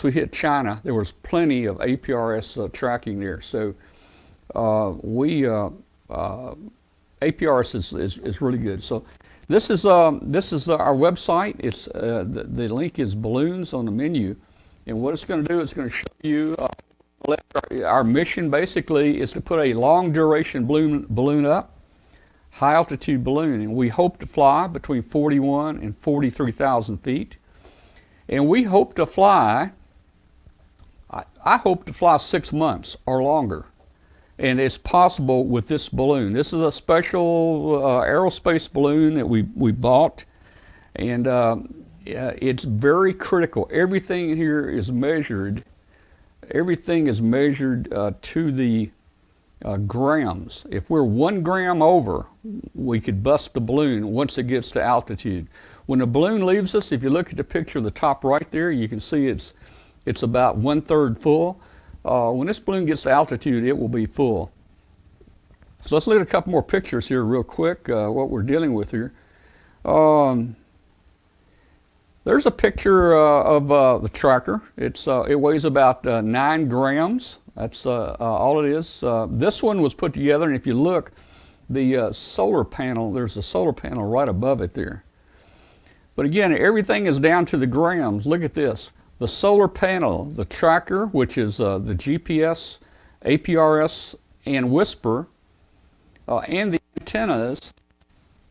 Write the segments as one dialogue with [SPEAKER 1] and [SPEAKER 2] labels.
[SPEAKER 1] we hit China, there was plenty of APRS tracking there. So APRS is really good. So this is our website. It's the link is balloons on the menu, and what it's going to do is going to show you. Our mission basically is to put a long duration balloon up, high altitude balloon, and we hope to fly between 41 and 43,000 feet. And we hope to fly, I hope to fly 6 months or longer. And it's possible with this balloon. This is a special aerospace balloon that we bought, and it's very critical. Everything here is measured. Everything is measured to the grams. If we're 1 gram over, we could bust the balloon once it gets to altitude. When the balloon leaves us, if you look at the picture at the top right there, you can see it's about 1/3 full. When this balloon gets to altitude, it will be full. So let's look at a couple more pictures here real quick, what we're dealing with here. There's a picture of the tracker. It weighs about 9 grams. That's all it is. This one was put together, and if you look, the solar panel, there's a solar panel right above it there. But again, everything is down to the grams. Look at this. The solar panel, the tracker, which is the GPS, APRS, and Whisper, and the antennas,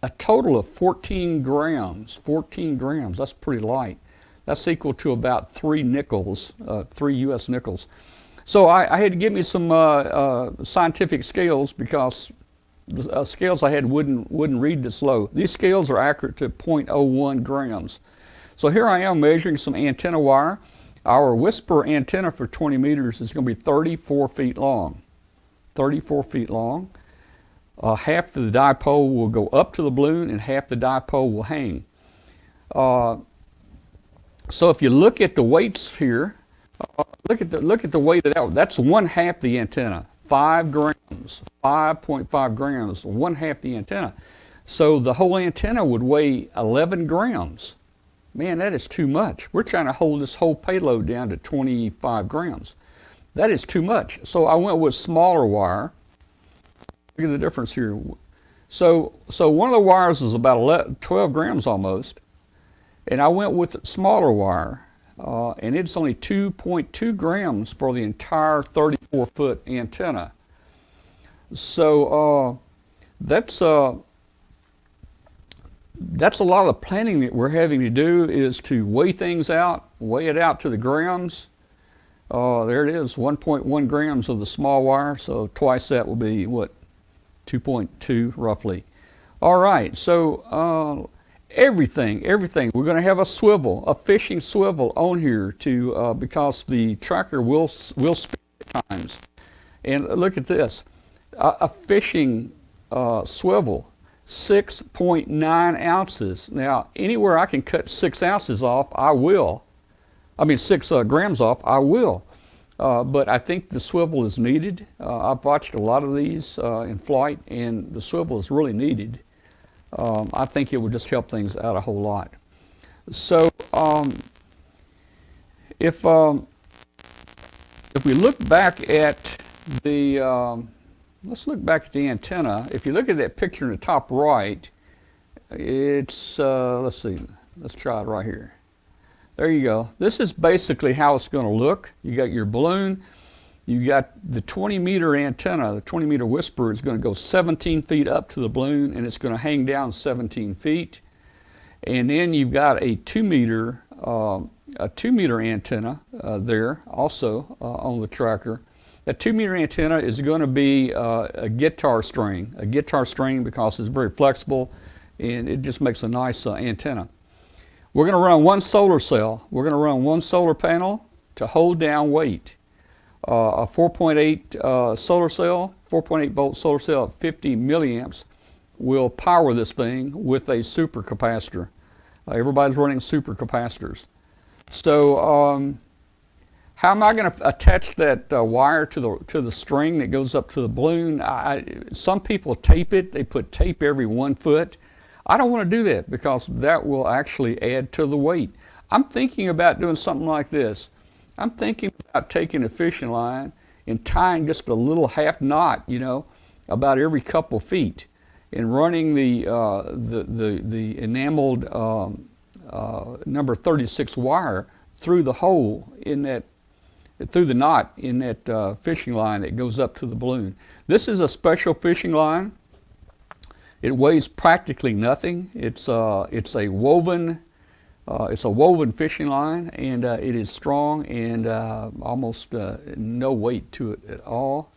[SPEAKER 1] a total of 14 grams. 14 grams, that's pretty light. That's equal to about 3 nickels, 3 US nickels. So I had to give me some scientific scales because the scales I had wouldn't read this low. These scales are accurate to 0.01 grams. So here I am measuring some antenna wire. Our Whisper antenna for 20 meters is going to be 34 feet long. 34 feet long. Half of the dipole will go up to the balloon and half the dipole will hang. So if you look at the weights here, look at the weight of that. That's 1/2 the antenna. 5 grams, 5.5 grams, 1/2 the antenna. So the whole antenna would weigh 11 grams. Man, that is too much. We're trying to hold this whole payload down to 25 grams. That is too much. So I went with smaller wire. Look at the difference here. So one of the wires is about 12 grams almost, and I went with smaller wire, and it's only 2.2 grams for the entire 34-foot antenna. So that's a lot of the planning that we're having to do, is to weigh things out, weigh it out to the grams. There it is, 1.1 grams of the small wire, so twice that will be what, 2.2 roughly. All right, so everything, we're going to have a swivel, a fishing swivel on here to because the tracker will spin at times. And look at this, a fishing swivel. 6.9 ounces. Now, anywhere I can cut 6 ounces off, I will. I mean, 6 grams off, I will. But I think the swivel is needed. I've watched a lot of these in flight, and the swivel is really needed. I think it would just help things out a whole lot. So, if we look back at the let's look back at the antenna. If you look at that picture in the top right, it's, let's see, let's try it right here. There you go. This is basically how it's going to look. You got your balloon, you got the 20-meter antenna, the 20-meter Whisper is going to go 17 feet up to the balloon, and it's going to hang down 17 feet. And then you've got a 2-meter antenna there also on the tracker. That 2-meter antenna is going to be a guitar string because it's very flexible, and it just makes a nice antenna. We're going to run one solar cell. We're going to run one solar panel to hold down weight. A 4.8 solar cell, 4.8 volt solar cell at 50 milliamps will power this thing with a supercapacitor. Everybody's running supercapacitors. So how am I going to attach that wire to the string that goes up to the balloon? Some people tape it. They put tape every 1 foot. I don't want to do that because that will actually add to the weight. I'm thinking about doing something like this. I'm thinking about taking a fishing line and tying just a little half knot, about every couple feet, and running the enameled number 36 wire through the hole in that, through the knot in that fishing line that goes up to the balloon. This is a special fishing line. It weighs practically nothing. It's a woven fishing line, and it is strong and almost no weight to it at all.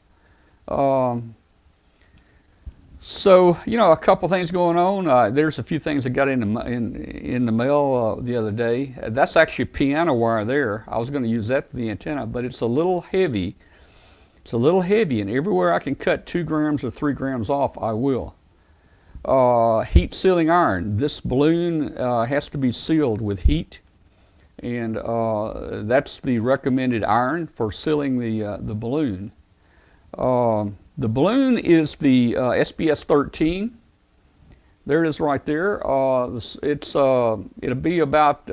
[SPEAKER 1] So, a couple things going on. There's a few things that got in the mail the other day. That's actually piano wire there. I was going to use that for the antenna, but it's a little heavy. It's a little heavy, and everywhere I can cut 2 grams or 3 grams off, I will. Heat sealing iron. This balloon has to be sealed with heat, and that's the recommended iron for sealing the balloon. The balloon is the SBS 13. There it is right there. It'll be about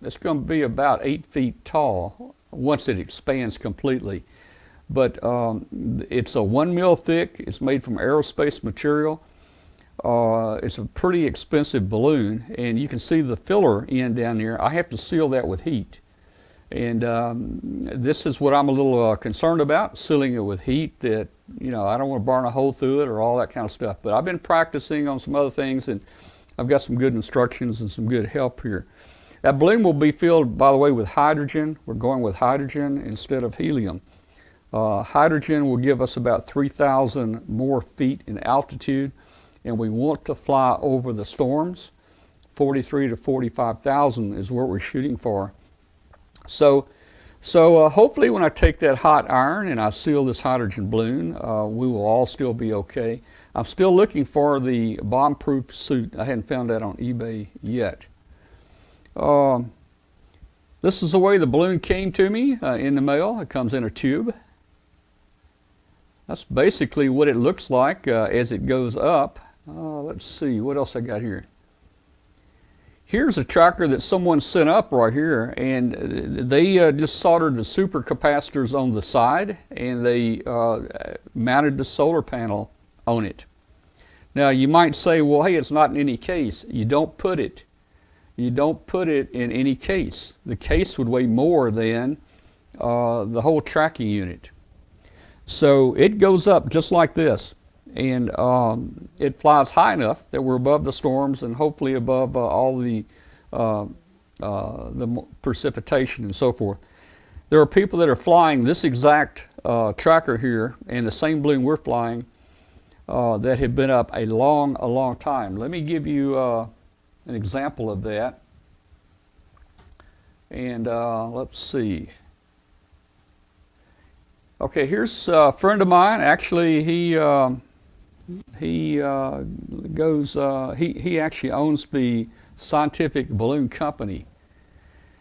[SPEAKER 1] it's going to be about 8 feet tall once it expands completely. But it's a 1 mil thick. It's made from aerospace material. It's a pretty expensive balloon, and you can see the filler end down there. I have to seal that with heat. And this is what I'm a little concerned about, sealing it with heat, that, I don't want to burn a hole through it or all that kind of stuff. But I've been practicing on some other things, and I've got some good instructions and some good help here. That balloon will be filled, by the way, with hydrogen. We're going with hydrogen instead of helium. Hydrogen will give us about 3,000 more feet in altitude, and we want to fly over the storms. 43 to 45,000 is what we're shooting for. So hopefully when I take that hot iron and I seal this hydrogen balloon, we will all still be okay. I'm still looking for the bomb-proof suit. I hadn't found that on eBay yet. This is the way the balloon came to me in the mail. It comes in a tube. That's basically what it looks like as it goes up. Let's see, what else I got here? Here's a tracker that someone sent up right here, and they just soldered the supercapacitors on the side, and they mounted the solar panel on it. Now you might say, well, hey, it's not in any case. You don't put it in any case. The case would weigh more than the whole tracking unit. So it goes up just like this, and it flies high enough that we're above the storms and hopefully above all the precipitation and so forth. There are people that are flying this exact tracker here and the same balloon we're flying that have been up a long time. Let me give you an example of that. And let's see. Okay, here's a friend of mine. Actually, he actually owns the Scientific Balloon Company,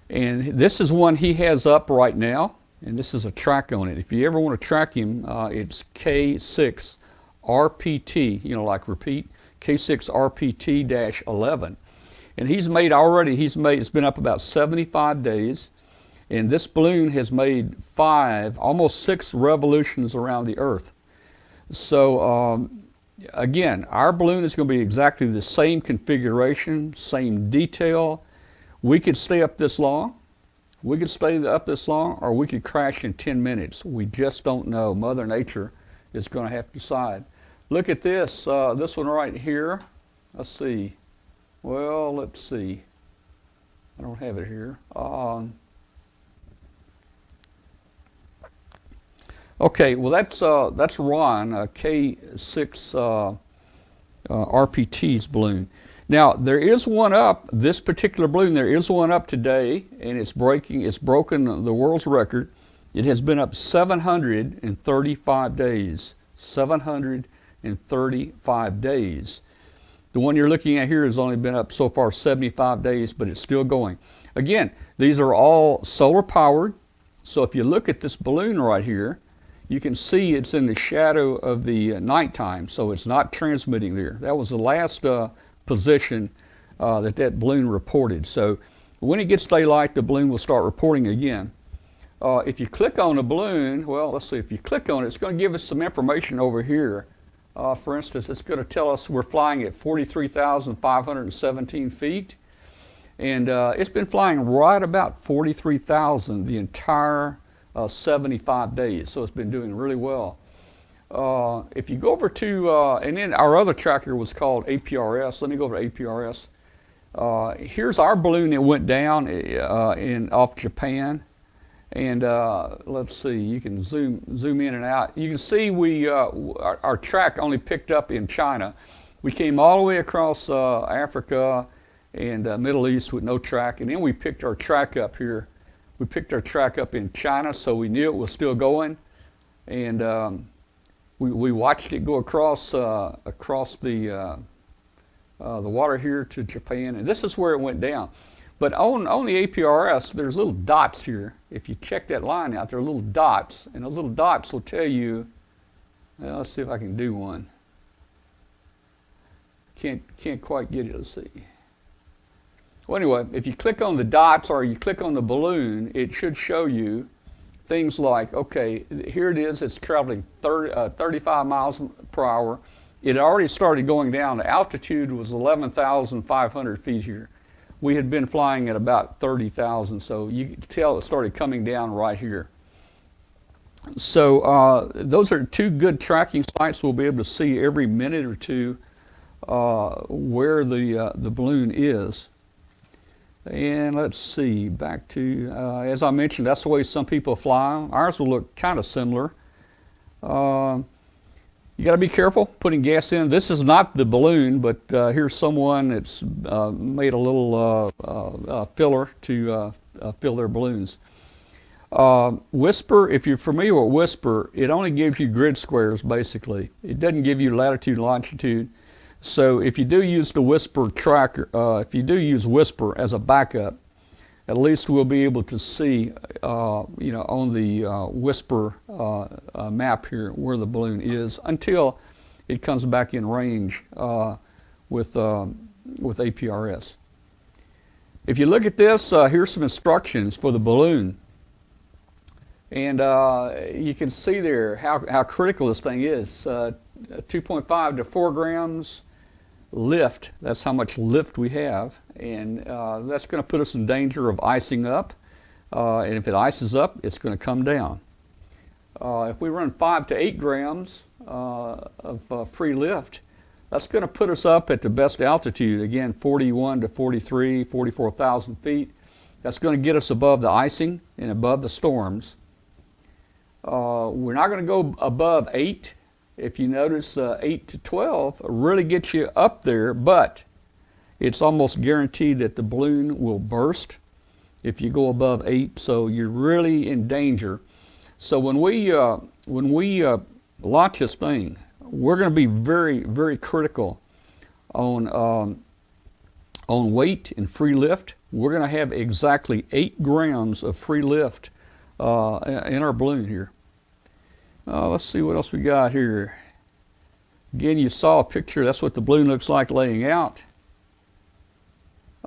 [SPEAKER 1] and this is one he has up right now, and this is a track on it. If you ever want to track him, it's K6RPT, like repeat, K6RPT-11, and it's been up about 75 days. And this balloon has made 5, almost 6 revolutions around the Earth. So again, our balloon is going to be exactly the same configuration, same detail. We could stay up this long. We could stay up this long, or we could crash in 10 minutes. We just don't know. Mother Nature is going to have to decide. Look at this, this one right here. Let's see. Well, let's see. I don't have it here. Okay, well that's Ron, K6 RPT's balloon. Now there is one up. This particular balloon, there is one up today, and it's broken the world's record. It has been up 735 days. 735 days. The one you're looking at here has only been up so far 75 days, but it's still going. Again, these are all solar powered. So if you look at this balloon right here, you can see it's in the shadow of the nighttime, so it's not transmitting there. That was the last position that balloon reported. So When it gets daylight, the balloon will start reporting again. If you click on the balloon, well, let's see, if you click on it, it's going to give us some information over here. For instance, it's going to tell us we're flying at 43,517 feet. And it's been flying right about 43,000 the entire 75 days. So it's been doing really well. If you go over to, and then our other tracker was called APRS. Let me go over to APRS. Here's our balloon that went down off Japan. And let's see, you can zoom in and out. You can see our track only picked up in China. We came all the way across Africa and Middle East with no track, and then we picked our track up here. We picked our track up in China, so we knew it was still going, and we watched it go across the water here to Japan, and this is where it went down. But on the APRS, there's little dots here. If you check that line out, there are little dots, and those little dots will tell you. Well, let's see if I can do one. Can't quite get it. Let's see. Well, anyway, if you click on the dots or you click on the balloon, it should show you things like, okay, here it is. It's traveling 35 miles per hour. It already started going down. The altitude was 11,500 feet here. We had been flying at about 30,000, so you can tell it started coming down right here. So those are two good tracking sites. We'll be able to see every minute or two where the balloon is. And let's see, back to, as I mentioned, that's the way some people fly. Ours will look kind of similar. You got to be careful putting gas in. This is not the balloon, but here's someone that's made a little filler to fill their balloons. Whisper, if you're familiar with Whisper, it only gives you grid squares, basically. It doesn't give you latitude and longitude. So if you do use the Whisper tracker, if you do use Whisper as a backup, at least we'll be able to see, on the Whisper map here where the balloon is until it comes back in range with APRS. If you look at this, here's some instructions for the balloon. And you can see there how critical this thing is. 2.5 to 4 grams lift. That's how much lift we have. And that's going to put us in danger of icing up. And if it ices up, it's going to come down. If we run 5 to 8 grams of free lift, that's going to put us up at the best altitude. Again, 41 to 43, 44,000 feet. That's going to get us above the icing and above the storms. We're not going to go above 8. If you notice, 8 to 12 really gets you up there, but it's almost guaranteed that the balloon will burst if you go above 8. So you're really in danger. So when we launch this thing, we're going to be very, very critical on weight and free lift. We're going to have exactly 8 grams of free lift in our balloon here. Let's see what else we got here. Again, you saw a picture. That's what the balloon looks like laying out.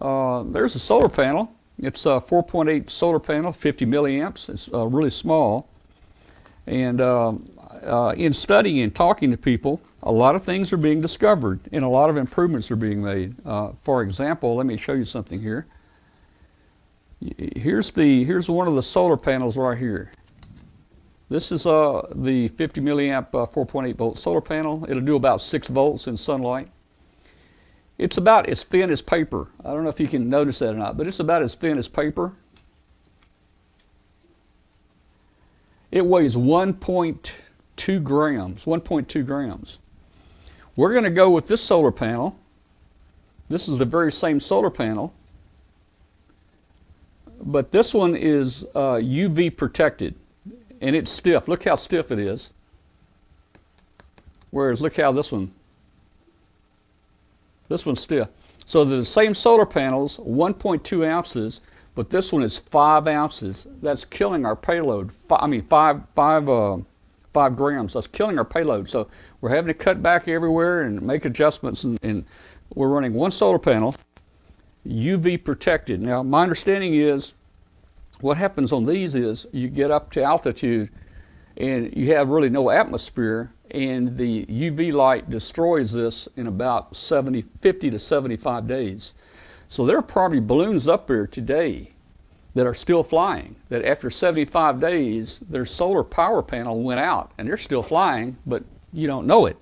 [SPEAKER 1] There's a solar panel. It's a 4.8 solar panel, 50 milliamps. It's really small. And in studying and talking to people, a lot of things are being discovered and a lot of improvements are being made. For example, let me show you something here. Here's one of the solar panels right here. This is the 50 milliamp 4.8 volt solar panel. It'll do about 6 volts in sunlight. It's about as thin as paper. I don't know if you can notice that or not, but it's about as thin as paper. It weighs 1.2 grams, 1.2 grams. We're going to go with this solar panel. This is the very same solar panel, but this one is UV protected. And it's stiff. Look how stiff it is. Whereas look how this one's stiff. So they're the same solar panels, 1.2 ounces, but this one is 5 ounces. That's killing our payload. 5 grams. That's killing our payload. So we're having to cut back everywhere and make adjustments. And we're running one solar panel. UV protected. Now, my understanding is what happens on these is you get up to altitude and you have really no atmosphere, and the UV light destroys this in about 50 to 75 days. So there are probably balloons up there today that are still flying, that after 75 days, their solar power panel went out and they're still flying, but you don't know it.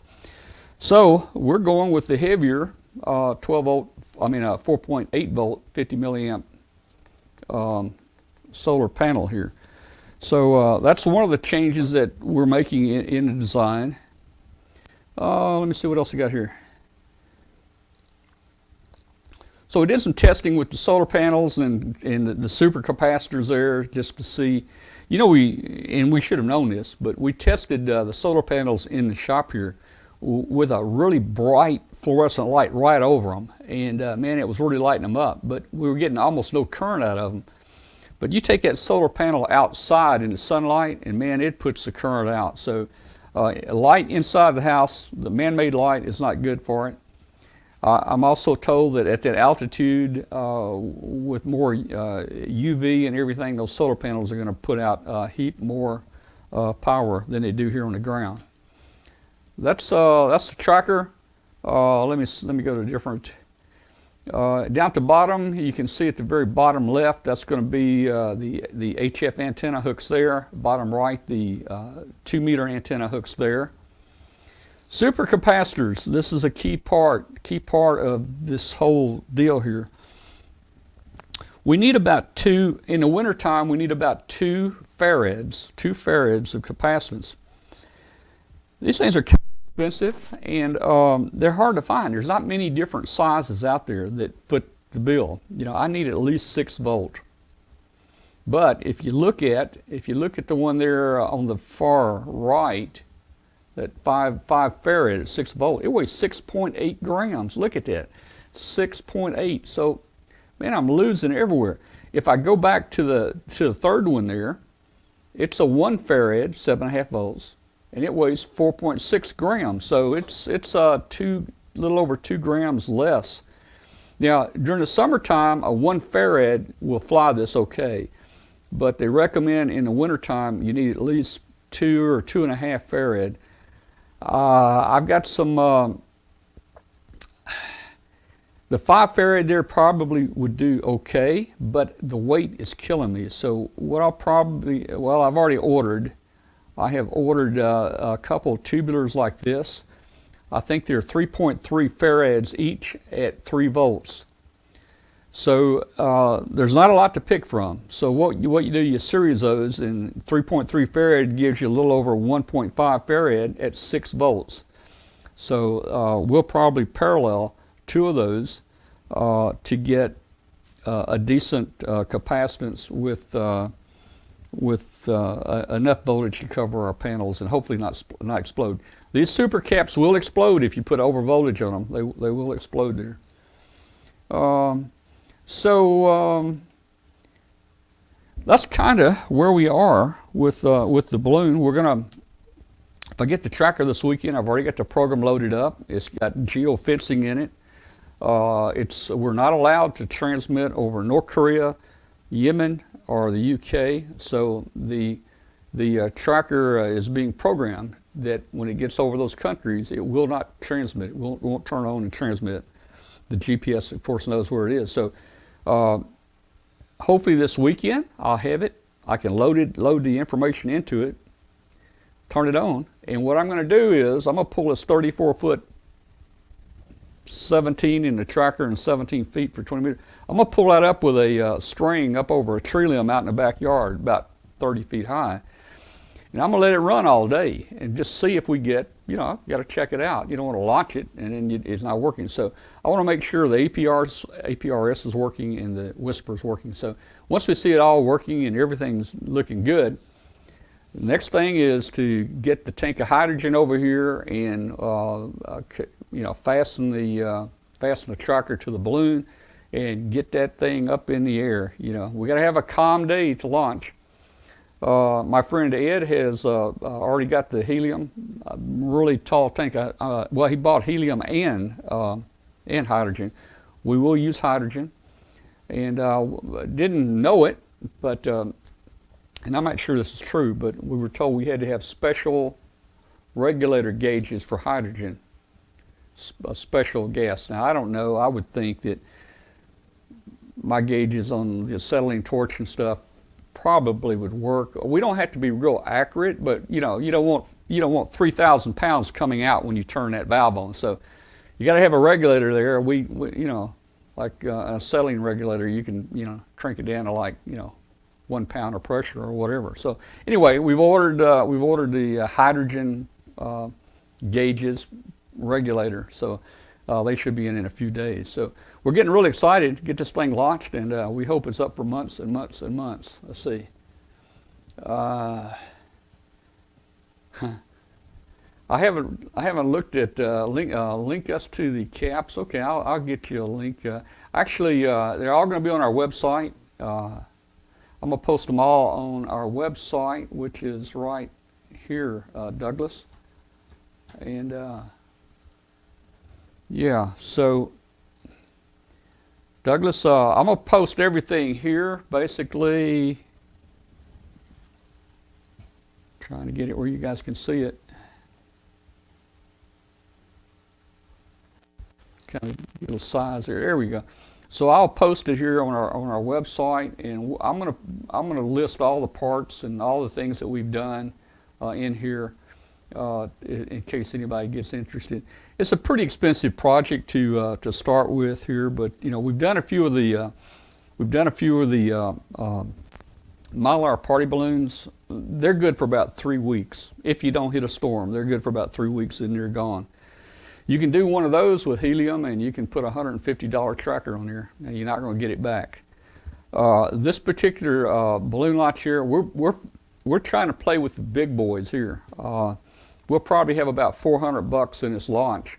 [SPEAKER 1] So we're going with the heavier 4.8 volt, 50 milliamp solar panel here. So that's one of the changes that we're making in the design. Let me see what else we got here. So we did some testing with the solar panels and the super capacitors there, just to see, you know, we should have known this, but we tested the solar panels in the shop here with a really bright fluorescent light right over them, and man, it was really lighting them up, but we were getting almost no current out of them. But you take that solar panel outside in the sunlight, and man, it puts the current out. So light inside the house, the man-made light, is not good for it. I'm also told that at that altitude, with more UV and everything, those solar panels are going to put out a heap more power than they do here on the ground. That's the tracker. Let me go to a different. Down at the bottom, you can see at the very bottom left, that's going to be the HF antenna hooks there. Bottom right, the 2-meter antenna hooks there. Super capacitors. This is a key part of this whole deal here. We need about in the wintertime, we need about 2 farads of capacitance. These things are kind of expensive, and they're hard to find. There's not many different sizes out there that fit the bill. You know, I need at least 6 volt. But if you look at the one there on the far right, that 5 farad at 6 volt, it weighs 6.8 grams. Look at that, 6.8. So, man, I'm losing everywhere. If I go back to the third one there, it's a 1 farad, 7.5 volts, and it weighs 4.6 grams. So it's little over 2 grams less. Now, during the summertime, a 1 farad will fly this okay, but they recommend in the wintertime you need at least 2 or 2.5 farad. I've got some, the 5 farad there probably would do okay, but the weight is killing me. So what I've already ordered. I have ordered a couple tubulars like this. I think they're 3.3 farads each at 3 volts. So there's not a lot to pick from. So what you do, you series those, and 3.3 farad gives you a little over 1.5 farad at 6 volts. So we'll probably parallel 2 of those to get a decent capacitance with enough voltage to cover our panels and hopefully not explode. These super caps will explode if you put over voltage on them. They will explode there. That's kind of where we are with the balloon. We're gonna, if I get the tracker this weekend, I've already got the program loaded up. It's got geofencing in it. We're not allowed to transmit over North Korea, Yemen, or the UK. So the tracker is being programmed that when it gets over those countries, it will not transmit. It won't turn on and transmit. The GPS, of course, knows where it is. So hopefully this weekend I'll have it. I can load the information into it, turn it on, and what I'm going to do is I'm going to pull this 34-foot 17 in the tracker and 17 feet for 20 meters. I'm going to pull that up with a string up over a tree limb out in the backyard, about 30 feet high. And I'm going to let it run all day and just see if we get, you know, you got to check it out. You don't want to launch it and then it's not working. So I want to make sure the APRS is working and the Whisper is working. So once we see it all working and everything's looking good, the next thing is to get the tank of hydrogen over here and fasten the tracker to the balloon and get that thing up in the air. You know, we got to have a calm day to launch. My friend Ed has already got the helium, really tall tank. Well, he bought helium and hydrogen. We will use hydrogen. and didn't know it, but and I'm not sure this is true, but we were told we had to have special regulator gauges for hydrogen, a special gas. Now I don't know. I would think that my gauges on the acetylene torch and stuff probably would work. We don't have to be real accurate, but you don't want 3,000 pounds coming out when you turn that valve on. So you got to have a regulator there. We like an acetylene regulator, you can crank it down to like 1 pound of pressure or whatever. So anyway, we've ordered the hydrogen gauges regulator. So they should be in a few days. So we're getting really excited to get this thing launched, and we hope it's up for months and months and months. Let's see. I haven't looked at link us to the caps. Okay, I'll get you a link. Actually, they're all going to be on our website. I'm going to post them all on our website, which is right here, Douglas. And yeah, so Douglas, I'm going to post everything here, basically. Trying to get it where you guys can see it. Kind of get a little size there. There we go. So I'll post it here on our website, and I'm gonna list all the parts and all the things that we've done in here, in case anybody gets interested. It's a pretty expensive project to start with here, but we've done a few of the Mylar party balloons. They're good for about 3 weeks. If you don't hit a storm, they're good for about 3 weeks, and they're gone. You can do one of those with helium, and you can put a $150 tracker on there, and you're not going to get it back. This particular balloon launch here, we're trying to play with the big boys here. We'll probably have about $400 in this launch,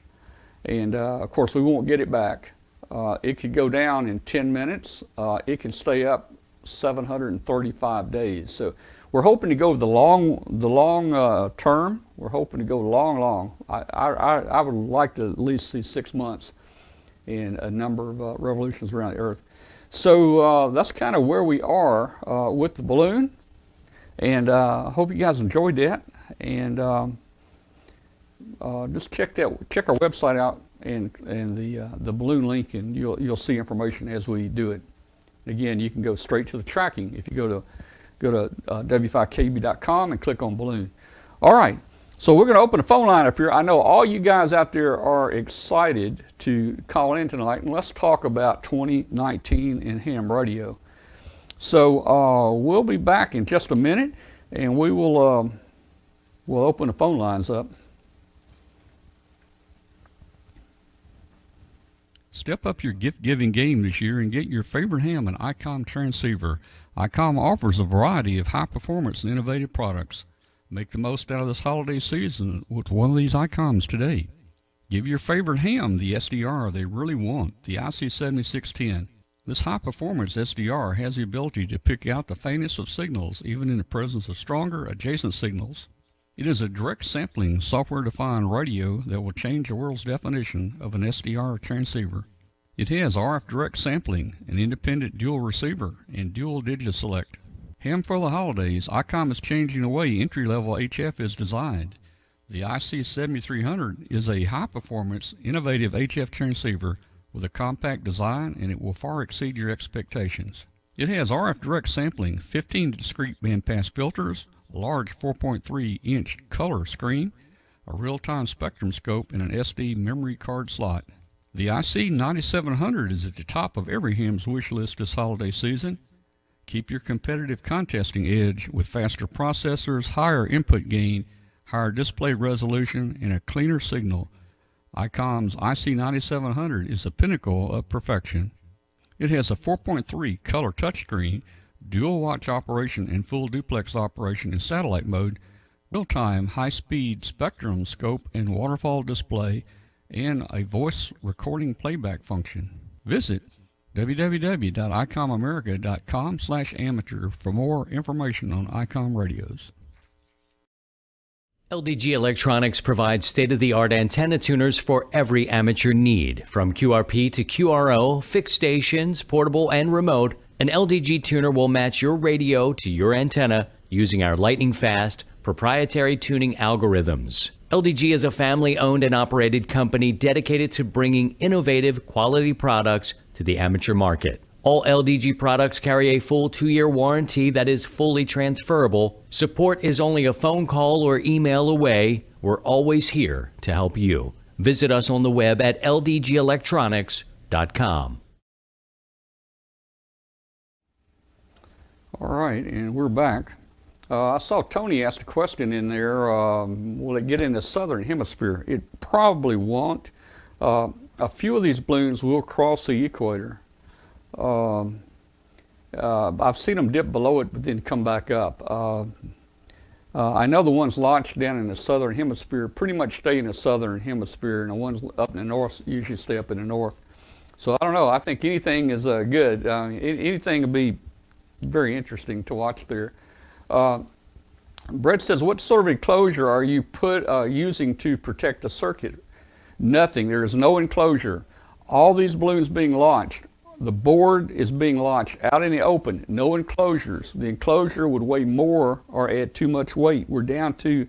[SPEAKER 1] and of course we won't get it back. It could go down in 10 minutes. It can stay up 735 days. So we're hoping to go the long term. We're hoping to go long. I would like to at least see 6 months and a number of revolutions around the Earth. So that's kind of where we are with the balloon, and I hope you guys enjoyed that. And just check our website out and the balloon link, and you'll see information as we do it. Again, you can go straight to the tracking if you go to w5kb.com and click on balloon. All right, so we're going to open the phone line up here. I know all you guys out there are excited to call in tonight, and let's talk about 2019 in ham radio. So we'll be back in just a minute, and we'll open the phone lines up. Step up your gift-giving game this year and get your favorite ham an Icom transceiver. Icom offers a variety of high-performance and innovative products. Make the most out of this holiday season with one of these Icoms today. Give your favorite ham the SDR they really want, the IC7610. This high-performance SDR has the ability to pick out the faintest of signals even in the presence of stronger adjacent signals. It is a direct sampling software-defined radio that will change the world's definition of an SDR transceiver. It has RF direct sampling, an independent dual receiver, and dual digit select. Ham for the holidays, Icom is changing the way entry-level HF is designed. The IC7300 is a high-performance, innovative HF transceiver with a compact design, and it will far exceed your expectations. It has RF direct sampling, 15 discrete bandpass filters, a large 4.3-inch color screen, a real-time spectrum scope, and an SD memory card slot. The IC9700 is at the top of every ham's wish list this holiday season. Keep your competitive contesting edge with faster processors, higher input gain, higher display resolution, and a cleaner signal. Icom's IC9700 is the pinnacle of perfection. It has a 4.3 color touchscreen, dual watch operation and full duplex operation in satellite mode, real-time high-speed spectrum scope and waterfall display, and a voice recording playback function. Visit www.icomamerica.com/amateur for more information on Icom radios.
[SPEAKER 2] LDG Electronics provides state-of-the-art antenna tuners for every amateur need. From QRP to QRO, fixed stations, portable and remote, an LDG tuner will match your radio to your antenna using our lightning-fast, proprietary tuning algorithms. LDG is a family-owned and operated company dedicated to bringing innovative, quality products to the amateur market. All LDG products carry a full 2-year warranty that is fully transferable. Support is only a phone call or email away. We're always here to help you. Visit us on the web at ldgelectronics.com.
[SPEAKER 1] All right, and we're back. I saw Tony asked a question in there, will it get in the southern hemisphere? It probably won't. A few of these balloons will cross the equator. I've seen them dip below it but then come back up. I know the ones launched down in the southern hemisphere pretty much stay in the southern hemisphere, and the ones up in the north usually stay up in the north. So I don't know. I think anything is good. Anything will be very interesting to watch there. Brett says, what sort of enclosure are you using to protect the circuit? Nothing. There is no enclosure. All these balloons being launched, the board is being launched out in the open, no enclosures. The enclosure would weigh more or add too much weight. We're down to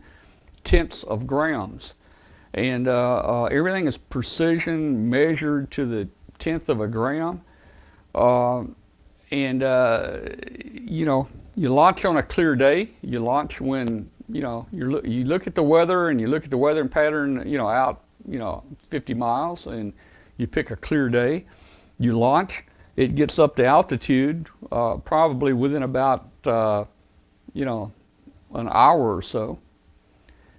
[SPEAKER 1] tenths of grams. And everything is precision, measured to the tenth of a gram. You know, you launch on a clear day. You launch when, you know, you look at the weather and you look at the weather pattern, you know, out, 50 miles, and you pick a clear day. You launch, it gets up to altitude, probably within about, an hour or so.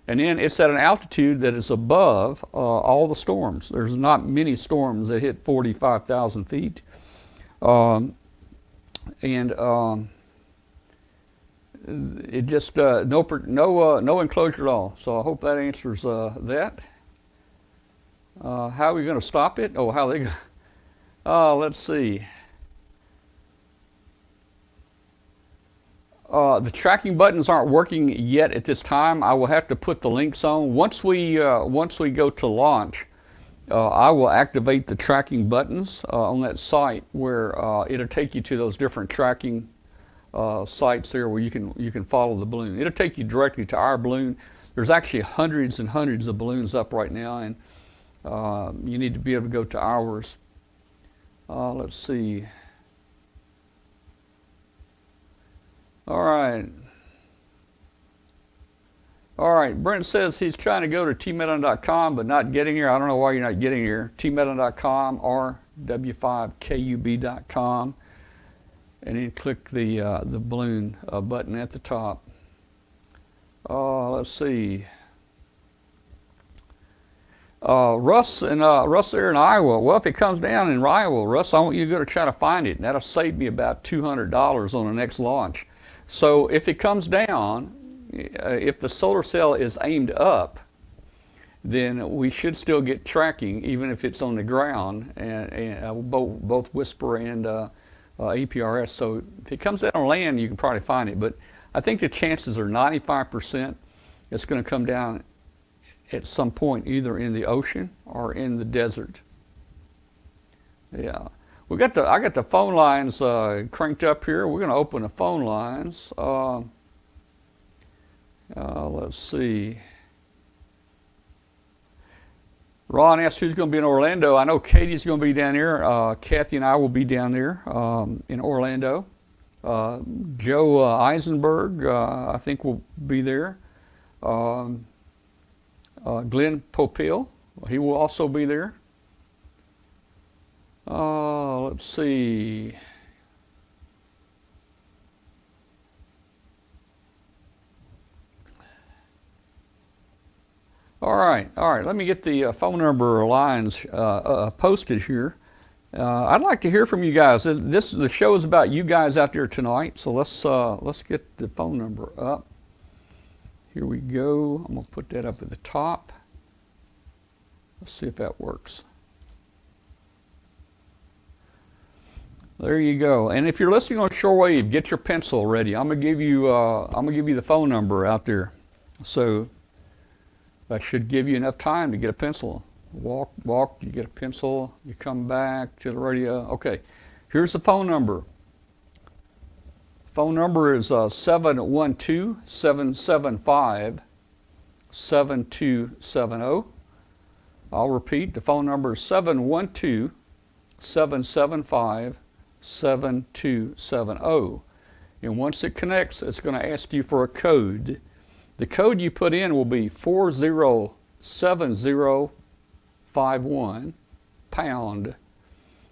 [SPEAKER 1] And then it's at an altitude that is above all the storms. There's not many storms that hit 45,000 feet. It just, no enclosure at all. So I hope that answers that. How are we going to stop it? Oh, how they go? Let's see. The tracking buttons aren't working yet at this time. I will have to put the links on. Once we go to launch, I will activate the tracking buttons on that site where it'll take you to those different tracking sites there where you can follow the balloon. It'll take you directly to our balloon. There's actually hundreds and hundreds of balloons up right now, and you need to be able to go to ours. Let's see. All right. Brent says he's trying to go to tmetalon.com but not getting here. I don't know why you're not getting here. tmetalon.com or w5kub.com, and then click the balloon button at the top. Let's see. Russ there in Iowa. Well, if it comes down in Iowa, Russ, I want you to go to try to find it. And that'll save me about $200 on the next launch. So if it comes down, if the solar cell is aimed up, then we should still get tracking, even if it's on the ground, and both Whisper and APRS. So if it comes down on land, you can probably find it. But I think the chances are 95% it's going to come down at some point, either in the ocean or in the desert. Yeah, I got the phone lines cranked up here. We're going to open the phone lines. Let's see. Ron asked who's going to be in Orlando. I know Katie's going to be down here. Kathy and I will be down there in Orlando. Joe Eisenberg, I think, will be there. Glenn Popeil, he will also be there. Let's see. All right. Let me get the phone number lines posted here. I'd like to hear from you guys. The show is about you guys out there tonight, so let's get the phone number up. Here we go. I'm going to put that up at the top. Let's see if that works. There you go. And if you're listening on shortwave, get your pencil ready. I'm going to give you the phone number out there. So That should give you enough time to get a pencil. Walk, you get a pencil, you come back to the radio. Okay, here's the phone number. Phone number is 712-775-7270. I'll repeat, the phone number is 712-775-7270. And once it connects, it's going to ask you for a code. The code you put in will be 407051 pound.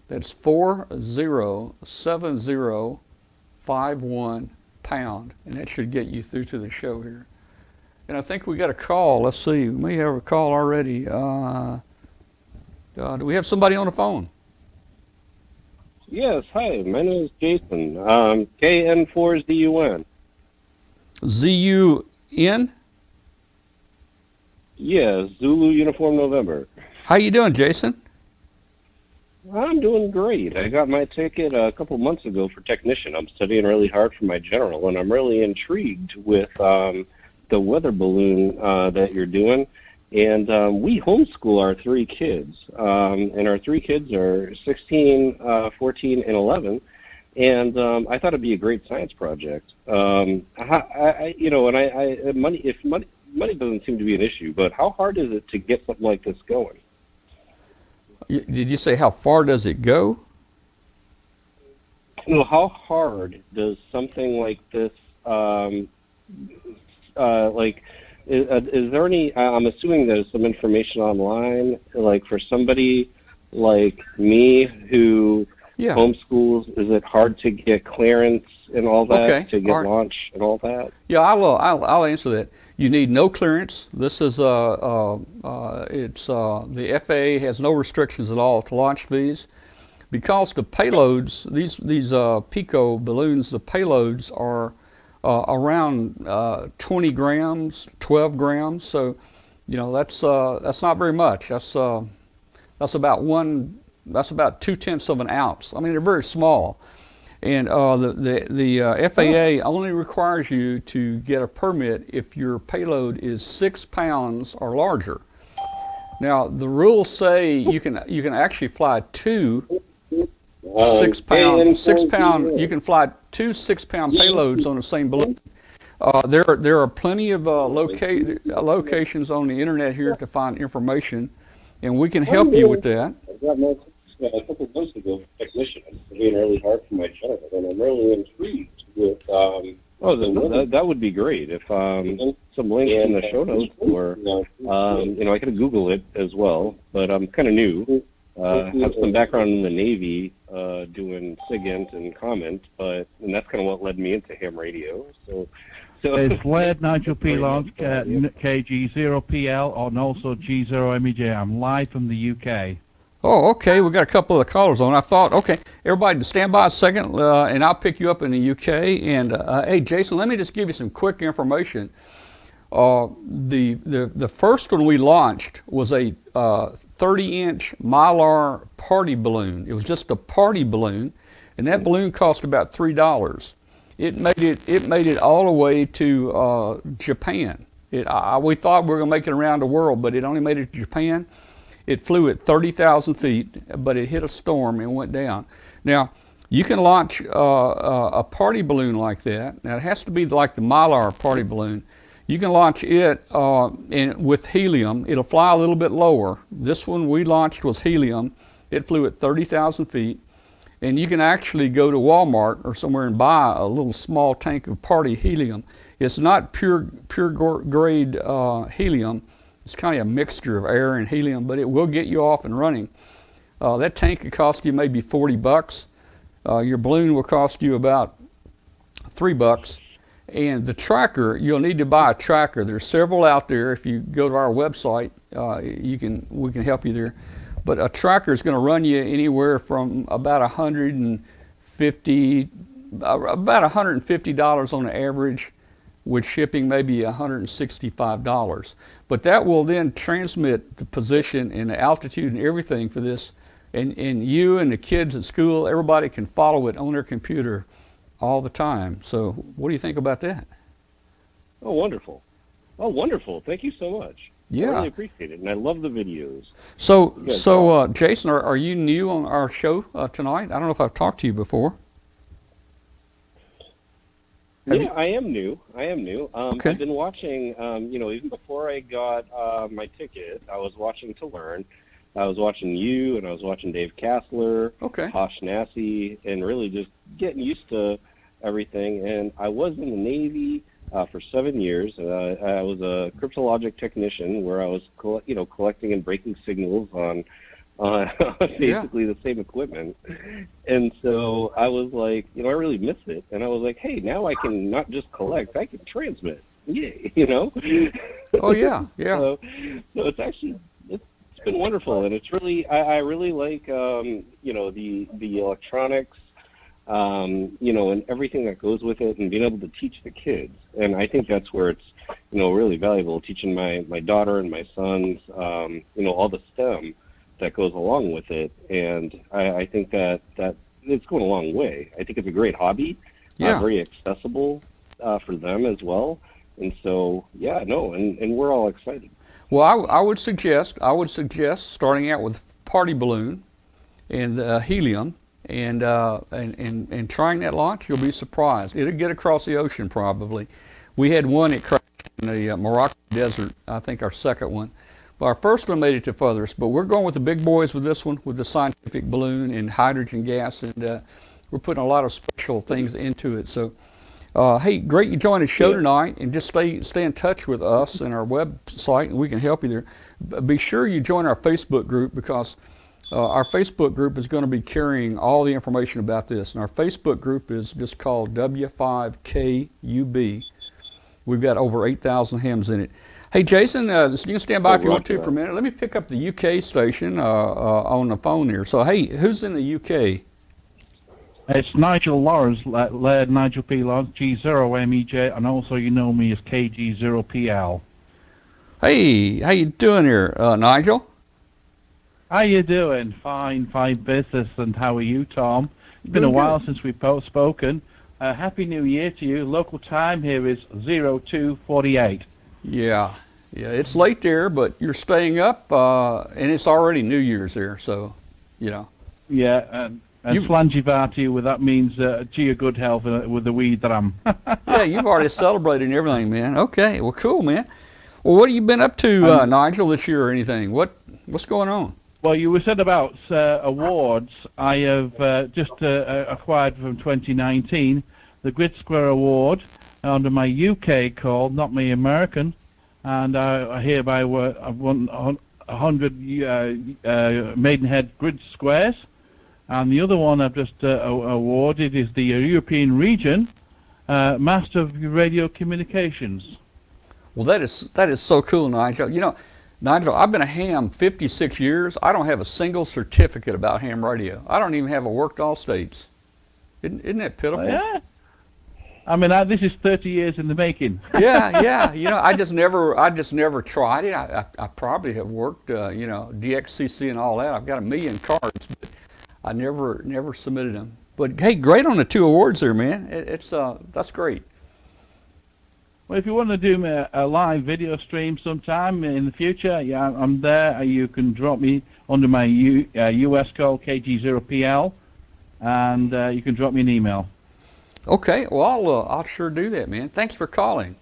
[SPEAKER 1] That's 407051 pound, and that should get you through to the show here. And I think we got a call. Let's see. We may have a call already. Do we have somebody on the phone?
[SPEAKER 3] Yes. Hi. My name is Jason. KN4ZUN.
[SPEAKER 1] ZUN?
[SPEAKER 3] Yeah. Zulu Uniform November.
[SPEAKER 1] How you doing, Jason?
[SPEAKER 3] I'm doing great. I got my ticket a couple months ago for technician. I'm studying really hard for my general, and I'm really intrigued with the weather balloon that you're doing. And we homeschool our 3 kids, and our 3 kids are 16, 14, and 11. And I thought it'd be a great science project. Money doesn't seem to be an issue, but how hard is it to get something like this going?
[SPEAKER 1] Did you say how far does it go?
[SPEAKER 3] How hard does something like this, is there any, I'm assuming there's some information online, like for somebody like me who homeschools, is it hard to get clearance and all that, to get launch and all that?
[SPEAKER 1] Yeah, I'll answer that. You need no clearance. This is the FAA has no restrictions at all to launch these, because the payloads, these Pico balloons, the payloads are around 20 grams, 12 grams. So, that's not very much. That's about 2/10 of an ounce. I mean, they're very small. And the FAA only requires you to get a permit if your payload is 6 pounds or larger. Now, the rules say you can actually fly 2 6 pound. You can fly 2 6-pound payloads on the same balloon. There are plenty of locations on the internet here to find information, and we can help you with that.
[SPEAKER 3] A couple of months ago, technician. I'm studying really hard for my general, and I'm really intrigued with. That would be great if some links in the show notes, or I could Google it as well. But I'm kind of new. Have some background in the Navy, doing SIGINT and comment, and that's kind of what led me into ham radio. So
[SPEAKER 4] it's Laird Nigel P. Long, KG0PL, and also G0MEJ. I'm live from the UK.
[SPEAKER 1] Oh, okay. We got a couple of callers on. I thought, okay, everybody stand by a second, and I'll pick you up in the UK. And hey, Jason, let me just give you some quick information. The first one we launched was a 30-inch Mylar party balloon. It was just a party balloon, and that balloon cost about $3. It made it all the way to Japan. We thought we were going to make it around the world, but it only made it to Japan. It flew at 30,000 feet, but it hit a storm and went down. Now, you can launch a party balloon like that. Now, it has to be like the Mylar party balloon. You can launch it with helium. It'll fly a little bit lower. This one we launched was helium. It flew at 30,000 feet. And you can actually go to Walmart or somewhere and buy a little small tank of party helium. It's not pure grade helium. It's kind of a mixture of air and helium, but it will get you off and running. That tank could cost you maybe $40. Your balloon will cost you about $3. And the tracker, you'll need to buy a tracker. There's several out there. If you go to our website, we can help you there. But a tracker is going to run you anywhere from about $150 on the average, with shipping maybe $165. But that will then transmit the position and the altitude and everything for this. And you and the kids at school, everybody can follow it on their computer all the time. So what do you think about that?
[SPEAKER 3] Oh, wonderful. Oh, wonderful. Thank you so much. I
[SPEAKER 1] Yeah.
[SPEAKER 3] really appreciate it, and I love the videos.
[SPEAKER 1] So Jason, are you new on our show tonight? I don't know if I've talked to you before. Have
[SPEAKER 3] Yeah,
[SPEAKER 1] you?
[SPEAKER 3] I am new.
[SPEAKER 1] Okay.
[SPEAKER 3] I've been watching, even before I got my ticket, I was watching to learn. I was watching you, and I was watching Dave Kassler,
[SPEAKER 1] Okay.
[SPEAKER 3] Hosh Nassi, and really just getting used to everything. And I was in the Navy for 7 years. I was a cryptologic technician where I was, collecting and breaking signals on
[SPEAKER 1] Yeah.
[SPEAKER 3] basically the same equipment. And so I was like, I really miss it. And I was like, hey, now I can not just collect, I can transmit. Yeah.
[SPEAKER 1] Oh yeah. Yeah.
[SPEAKER 3] So it's actually, it's been wonderful. And it's really, I really like, the electronics, and everything that goes with it and being able to teach the kids. And I think that's where it's, really valuable, teaching my daughter and my sons, all the STEM that goes along with it. And I think that it's going a long way. I think it's a great hobby,
[SPEAKER 1] Yeah.
[SPEAKER 3] very accessible for them as well. And so, and we're all excited.
[SPEAKER 1] Well, I would suggest starting out with party balloon and helium and trying that launch. You'll be surprised. It'll get across the ocean probably. We had one that crashed in the Morocco desert. I think our second one. But our first one made it to furthest. But we're going with the big boys with this one, with the scientific balloon and hydrogen gas, and we're putting a lot of special things into it. So, hey, great you joined the show tonight, and just stay in touch with us and our website, and we can help you there. Be sure you join our Facebook group, because our Facebook group is going to be carrying all the information about this. And our Facebook group is just called W5KUB. We've got over 8,000 hymns in it. Hey, Jason, you can stand by if you want to for a minute. Let me pick up the UK station on the phone here. So, hey, who's in the UK?
[SPEAKER 4] It's Nigel Lawrence, Laird Nigel P. Lawrence, G0MEJ, and also you know me as KG0PL.
[SPEAKER 1] Hey, how you doing here, Nigel?
[SPEAKER 4] How you doing? Fine business, and how are you, Tom? It's been a while since we've spoken. Happy New Year to you. Local time here is 02:48.
[SPEAKER 1] Yeah, it's late there, but you're staying up, and it's already New Year's there, so,
[SPEAKER 4] Yeah, and Flangivati, well, that means to your good health with the wee drum.
[SPEAKER 1] Yeah, you've already celebrated and everything, man. Okay, well, cool, man. Well, what have you been up to, Nigel, this year or anything? What's going on?
[SPEAKER 4] Well, you were said about awards. I have just acquired from 2019 the Grid Square Award under my UK call, not my American, and I hereby I've won 100 Maidenhead Grid Squares, and the other one I've just awarded is the European Region Master of Radio Communications.
[SPEAKER 1] Well, that is so cool, Nigel. Nigel, I've been a ham 56 years. I don't have a single certificate about ham radio. I don't even have a worked all states. Isn't that pitiful?
[SPEAKER 4] Yeah. I mean, this is 30 years in the making.
[SPEAKER 1] Yeah. I just never tried it. I probably have worked, DXCC and all that. I've got 1 million cards, but I never submitted them. But hey, great on the 2 awards there, man. That's great.
[SPEAKER 4] Well, if you want to do a live video stream sometime in the future, yeah, I'm there. You can drop me under my US call, KG0PL, and you can drop me an email.
[SPEAKER 1] Okay, well, I'll sure do that, man. Thanks for calling.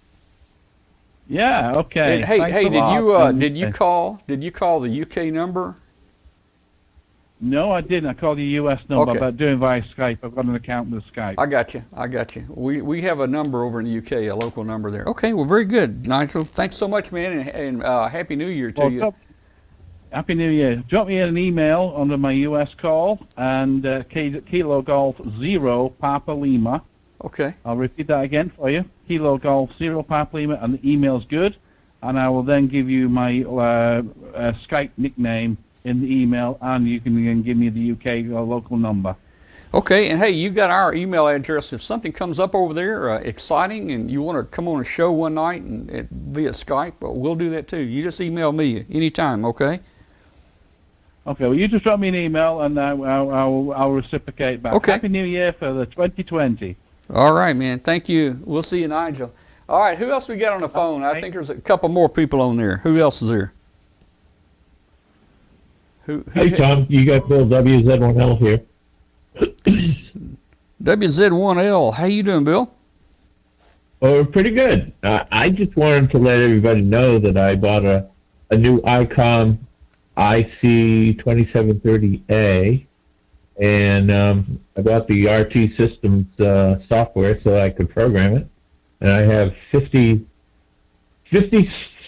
[SPEAKER 4] Yeah, okay.
[SPEAKER 1] And hey, did you call the UK number?
[SPEAKER 4] No, I didn't. I called the US number,
[SPEAKER 1] Okay.
[SPEAKER 4] but doing via Skype. I've got an account with Skype.
[SPEAKER 1] I got you. We have a number over in the UK, a local number there. Okay, well, very good, Nigel. Thanks so much, man, and Happy New Year to you.
[SPEAKER 4] Happy New Year. Drop me an email under my US call and Kilo Golf 0 Papa Lima.
[SPEAKER 1] Okay.
[SPEAKER 4] I'll repeat that again for you. Kilo Golf 0 Papa Lima, and the email's good. And I will then give you my Skype nickname in the email, and you can give me the UK local number.
[SPEAKER 1] Okay, and hey, you got our email address. If something comes up over there exciting and you want to come on a show one night and via Skype, we'll do that too. You just email me anytime, okay?
[SPEAKER 4] Okay, well, you just drop me an email, and I'll reciprocate back.
[SPEAKER 1] Okay.
[SPEAKER 4] Happy New Year for the 2020.
[SPEAKER 1] All right, man. Thank you. We'll see you, Nigel. All right, who else we got on the phone? I think there's a couple more people on there. Who else is there?
[SPEAKER 5] Hey, Tom, you got Bill WZ1L here.
[SPEAKER 1] WZ1L, how you doing, Bill?
[SPEAKER 5] Oh, pretty good. I just wanted to let everybody know that I bought a new Icom IC2730A, and I bought the RT Systems software so I could program it. And I have 50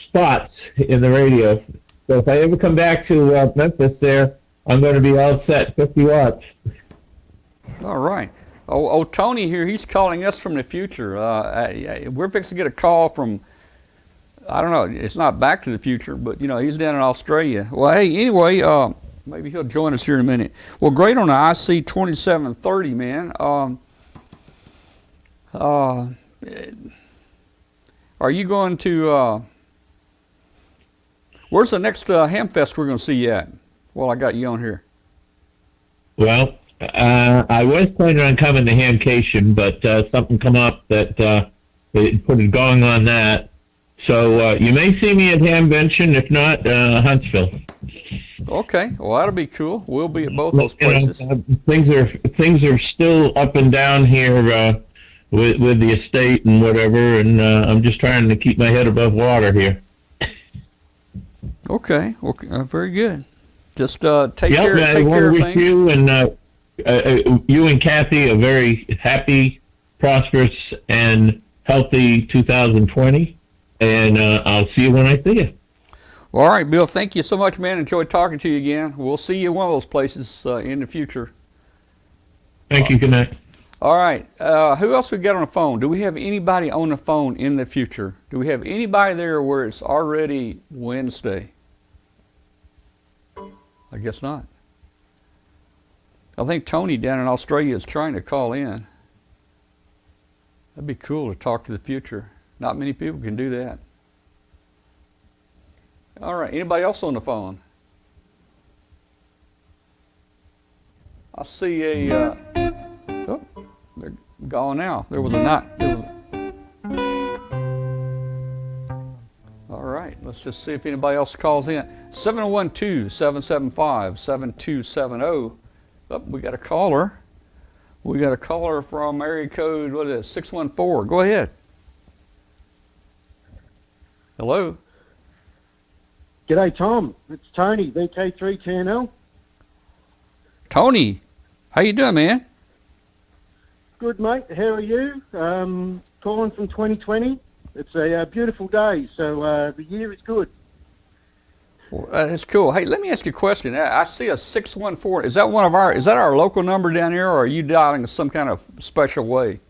[SPEAKER 5] spots in the radio. So if I ever come back to Memphis there, I'm going to be all set, 50 watts.
[SPEAKER 1] All right. Oh, Tony here, he's calling us from the future. We're fixing to get a call from, I don't know, it's not Back to the Future, but, he's down in Australia. Well, hey, anyway, maybe he'll join us here in a minute. Well, great on the IC2730, man. Are you going to, where's the next Hamfest we're going to see you at? Well, I got you on here.
[SPEAKER 5] Well, I was planning on coming to Hamcation, but something come up that put a gong on that. So you may see me at Hamvention, if not Huntsville.
[SPEAKER 1] Okay, well that'll be cool. We'll be at both those places.
[SPEAKER 5] Things are still up and down here with the estate and whatever, and I'm just trying to keep my head above water here.
[SPEAKER 1] Okay, well, very good. Just take care of things.
[SPEAKER 5] You and you and Kathy a very happy, prosperous, and healthy 2020, and I'll see you when I see you.
[SPEAKER 1] Well, all right, Bill, thank you so much, man. Enjoyed talking to you again. We'll see you in one of those places in the future.
[SPEAKER 5] Thank you. Good night.
[SPEAKER 1] All right. Who else we got on the phone? Do we have anybody on the phone in the future? Do we have anybody there where it's already Wednesday? I guess not. I think Tony down in Australia is trying to call in. That'd be cool to talk to the future. Not many people can do that. All right, anybody else on the phone? I see a, oh, they're gone now. There was a all right, let's just see if anybody else calls in. 712-775-7270. Oh, we got a caller. We got a caller from area code, what is it, 614. Go ahead. Hello.
[SPEAKER 6] G'day, Tom. It's Tony, VK310L.
[SPEAKER 1] Tony, how you doing, man?
[SPEAKER 6] Good, mate. How are you? Calling from 2020. It's a beautiful day, so the year is good.
[SPEAKER 1] Well, that's cool. Hey, let me ask you a question. I see a 614. Is that our local number down here, or are you dialing some kind of special way?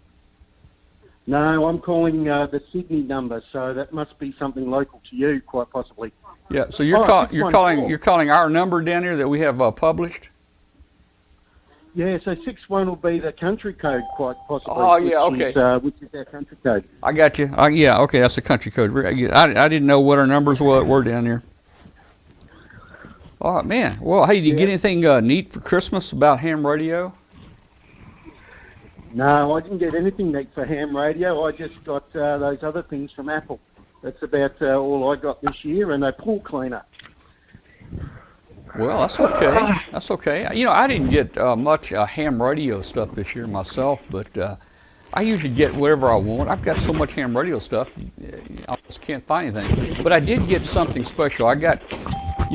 [SPEAKER 6] No, I'm calling the Sydney number, so that must be something local to you, quite possibly.
[SPEAKER 1] Yeah. So you're calling our number down here that we have published.
[SPEAKER 6] Yeah. So 61 will be the country code, quite possibly.
[SPEAKER 1] Oh yeah. Okay.
[SPEAKER 6] Which is our country code.
[SPEAKER 1] I got you. Yeah. Okay. That's the country code. I didn't know what our numbers were down there. All right, man. Well, hey, did you get anything neat for Christmas about ham radio?
[SPEAKER 6] No, I didn't get anything neat for ham radio. I just got those other things from Apple. That's about all I got this year, and a pool cleaner.
[SPEAKER 1] Well, that's okay. That's okay. I didn't get much ham radio stuff this year myself, but I usually get whatever I want. I've got so much ham radio stuff, I just can't find anything. But I did get something special. I got,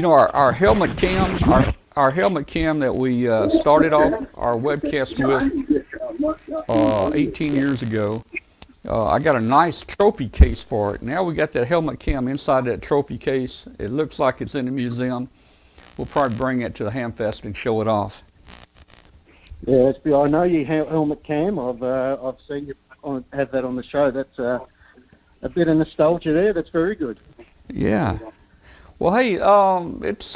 [SPEAKER 1] our helmet cam, our helmet cam that we started off our webcast with 18 years ago. I got a nice trophy case for it. Now we got that helmet cam inside that trophy case. It looks like it's in the museum. We'll probably bring it to the Hamfest and show it off.
[SPEAKER 6] Yeah, I know you have helmet cam. I've seen you have that on the show. That's a bit of nostalgia there. That's very good.
[SPEAKER 1] Yeah. Well, hey, it's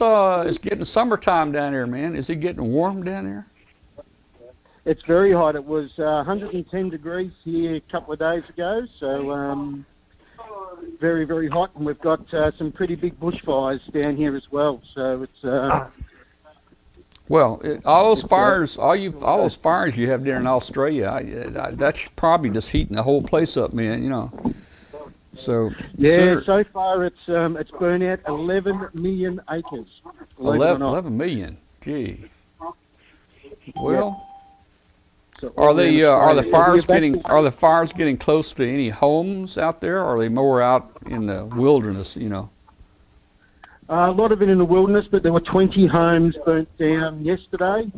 [SPEAKER 1] getting summertime down here, man. Is it getting warm down here?
[SPEAKER 6] It's very hot. It was 110 degrees here a couple of days ago, so very, very hot. And we've got some pretty big bushfires down here as well. So it's
[SPEAKER 1] well, all those fires you have there in Australia, that's probably just heating the whole place up, man. So
[SPEAKER 6] Yeah, so far it's burnt out 11 million acres. believe it or not.
[SPEAKER 1] 11 million. Gee. Well,
[SPEAKER 6] So all around
[SPEAKER 1] are the
[SPEAKER 6] Australia.
[SPEAKER 1] are the fires getting close to any homes out there, or are they more out in the wilderness? You know.
[SPEAKER 6] A lot of it in the wilderness, but there were 20 homes burnt down yesterday,